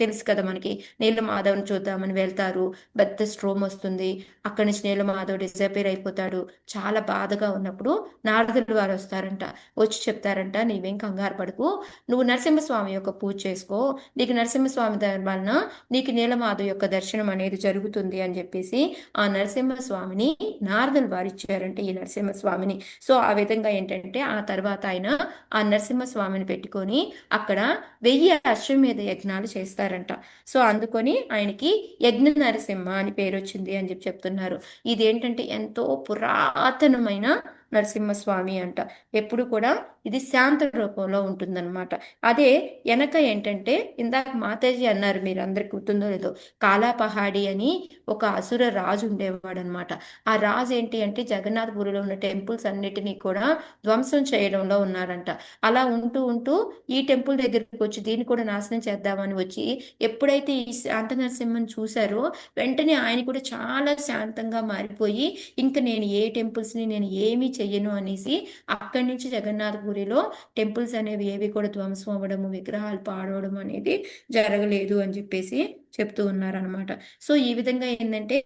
తెలుసు కదా, మనకి నీలమాధవ్ని చూద్దామని వెళ్తారు, పెద్ద స్ట్రోమ్ వస్తుంది, అక్కడి నుంచి నీలమాధవ్ డిసపేర్ అయిపోతాడు. చాలా బాధగా ఉన్నప్పుడు నారదులు వారు వస్తారంట, వచ్చి చెప్తారంట నీవేం కంగారు పడుకు, నువ్వు నరసింహస్వామి యొక్క పూజ చేసుకో, నీకు నరసింహస్వామి వలన నీకు నీలమాధవ్ యొక్క దర్శనం అనేది జరుగుతుంది అని చెప్పేసి ఆ నరసింహస్వామిని నారదులు వారు ఇచ్చారంటే ఈ నరసింహస్వామిని. సో ఆ విధంగా ఏంటంటే ఆ తర్వాత ఆయన ఆ నరసింహస్వామిని పెట్టుకొని అక్కడ 1000 అశ్వమేధ యజ్ఞాలు చేస్తారంట. సో అందుకొని ఆయనకి యజ్ఞ నరసింహ అని పేరు వచ్చింది అని చెప్తున్నారు. ఇదేంటంటే ఎంతో పురాతనమైన నరసింహస్వామి అంట. ఎప్పుడు కూడా ఇది శాంత రూపంలో ఉంటుందన్నమాట. అదే వెనక ఏంటంటే ఇందాక మాతాజీ అన్నారు, మీరు అందరికి గుర్తుందో లేదో, కాలాపహాడి అని ఒక అసుర రాజు ఉండేవాడు అనమాట. ఆ రాజు ఏంటి అంటే జగన్నాథపురిలో ఉన్న టెంపుల్స్ అన్నిటినీ కూడా ధ్వంసం చేయడంలో ఉన్నారంట. అలా ఉంటూ ఉంటూ ఈ టెంపుల్ దగ్గరికి వచ్చి దీన్ని కూడా నాశనం చేద్దామని వచ్చి ఎప్పుడైతే ఈ శాంత నరసింహని చూశారో వెంటనే ఆయన కూడా చాలా శాంతంగా మారిపోయి ఇంకా నేను ఏ టెంపుల్స్ని నేను ఏమీ చెయ్యను అనేసి అక్కడి నుంచి జగన్నాథపురిలో టెంపుల్స్ అనేవి ఏవి కూడా ధ్వంసం అవ్వడము, విగ్రహాలు పాడవడం అనేది జరగలేదు అని చెప్పేసి చెప్తూ ఉన్నారనమాట. సో ఈ విధంగా ఏంటంటే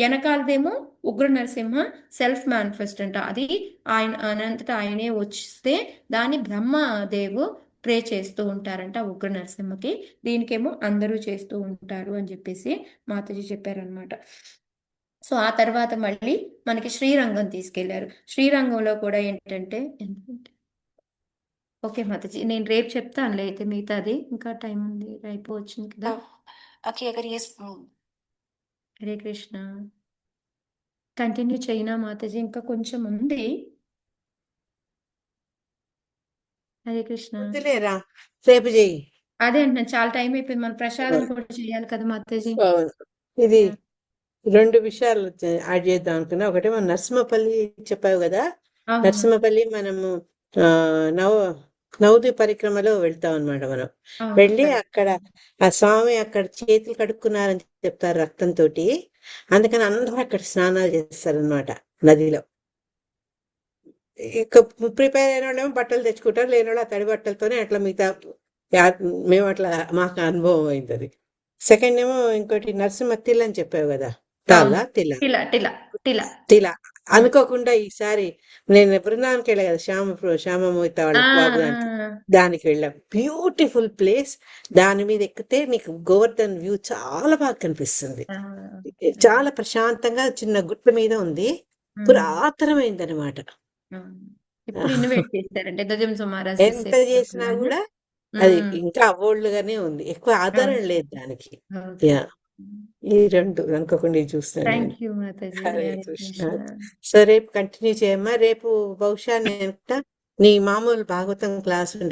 వెనకాలదేమో ఉగ్ర నరసింహ సెల్ఫ్ మేనిఫెస్ట్ అంట, అది ఆయన అనంతటా ఆయనే వస్తే దాన్ని బ్రహ్మదేవు ప్రే చేస్తూ ఉంటారంట ఉగ్ర నరసింహకి, దీనికేమో అందరూ చేస్తూ ఉంటారు అని చెప్పేసి మాతాజీ చెప్పారనమాట. సో ఆ తర్వాత మళ్ళీ మనకి శ్రీరంగం తీసుకెళ్లారు. శ్రీరంగంలో కూడా ఏంటంటే ఓకే మాతాజీ, నేను రేపు చెప్తానులే అయితే మిగతాది, ఇంకా టైం ఉంది, రేపు వచ్చింది కదా. कि अगर ये హరే కృష్ణ. కంటిన్యూ చేయనా మాతాజీ, ఇంకా కొంచెం ఉంది. హరే కృష్ణ. వద్దులేరా, రేపు చెయ్యి. అదే అంటున్నాను, చాలా టైం అయిపోయింది, మన ప్రసాదం కూడా చేయాలి కదా మాతాజీ. అవును. ఇది 2 విషయాలు యాడ్ చేద్దాం అనుకున్నా. ఒకటి మన నరసింహపల్లి చెప్పావు కదా, అవును. నరసింహపల్లి మనము నవ నౌది పరిక్రమలో వెళ్తాం అనమాట మనం. ఆ, వెళ్ళి correct. అక్కడ ఆ స్వామి అక్కడ చేతులు కడుక్కున్నారని చెప్తారు రక్తంతో. అందుకని అందరూ అక్కడ స్నానాలు చేస్తారనమాట నదిలో. ఇక ప్రిపేర్ అయిన వాళ్ళేమో బట్టలు తెచ్చుకుంటారు, లేని వాళ్ళు ఆ తడి బట్టలతోనే అట్లా మిగతా మేము అట్లా మాకు అనుభవం అయింది అది. సెకండ్ ఏమో ఇంకోటి నరసింహ తిల్ అని చెప్పావు కదా, అవును. తిల టిలా టిలా టిలా తిల అనుకోకుండా ఈసారి నేను బృందానికి వెళ్ళా కదా, శ్యామ మోహిత వాళ్ళ ఆ, బాబు దానికి వెళ్ళాం. Beautiful place. దాని మీద ఎక్కితే నీకు గోవర్ధన్ వ్యూ చాలా బాగా కనిపిస్తుంది. ఆ, చాలా ప్రశాంతంగా చిన్న గుట్ట మీద ఉంది. పురాతనమైంది అనమాట. ఇప్పుడు ఇన్నోవేట్ చేస్తారంటే గజం సుమారా ఎంత చేసినా కూడా అది ఇంకా అవోల్డ్గానే ఉంది. ఎక్కువ ఆధారం లేదు దానికి. యా, ఈ రెండు అనుకోకుండా చూస్తాను నేను. Thank you Mataji. Hare Hare Krishna. Krishna. So రేపు కంటిన్యూ చేయమ్మా. రేపు బహుశా నేను నీ మామూలు భాగవతం క్లాస్ ఉండదు.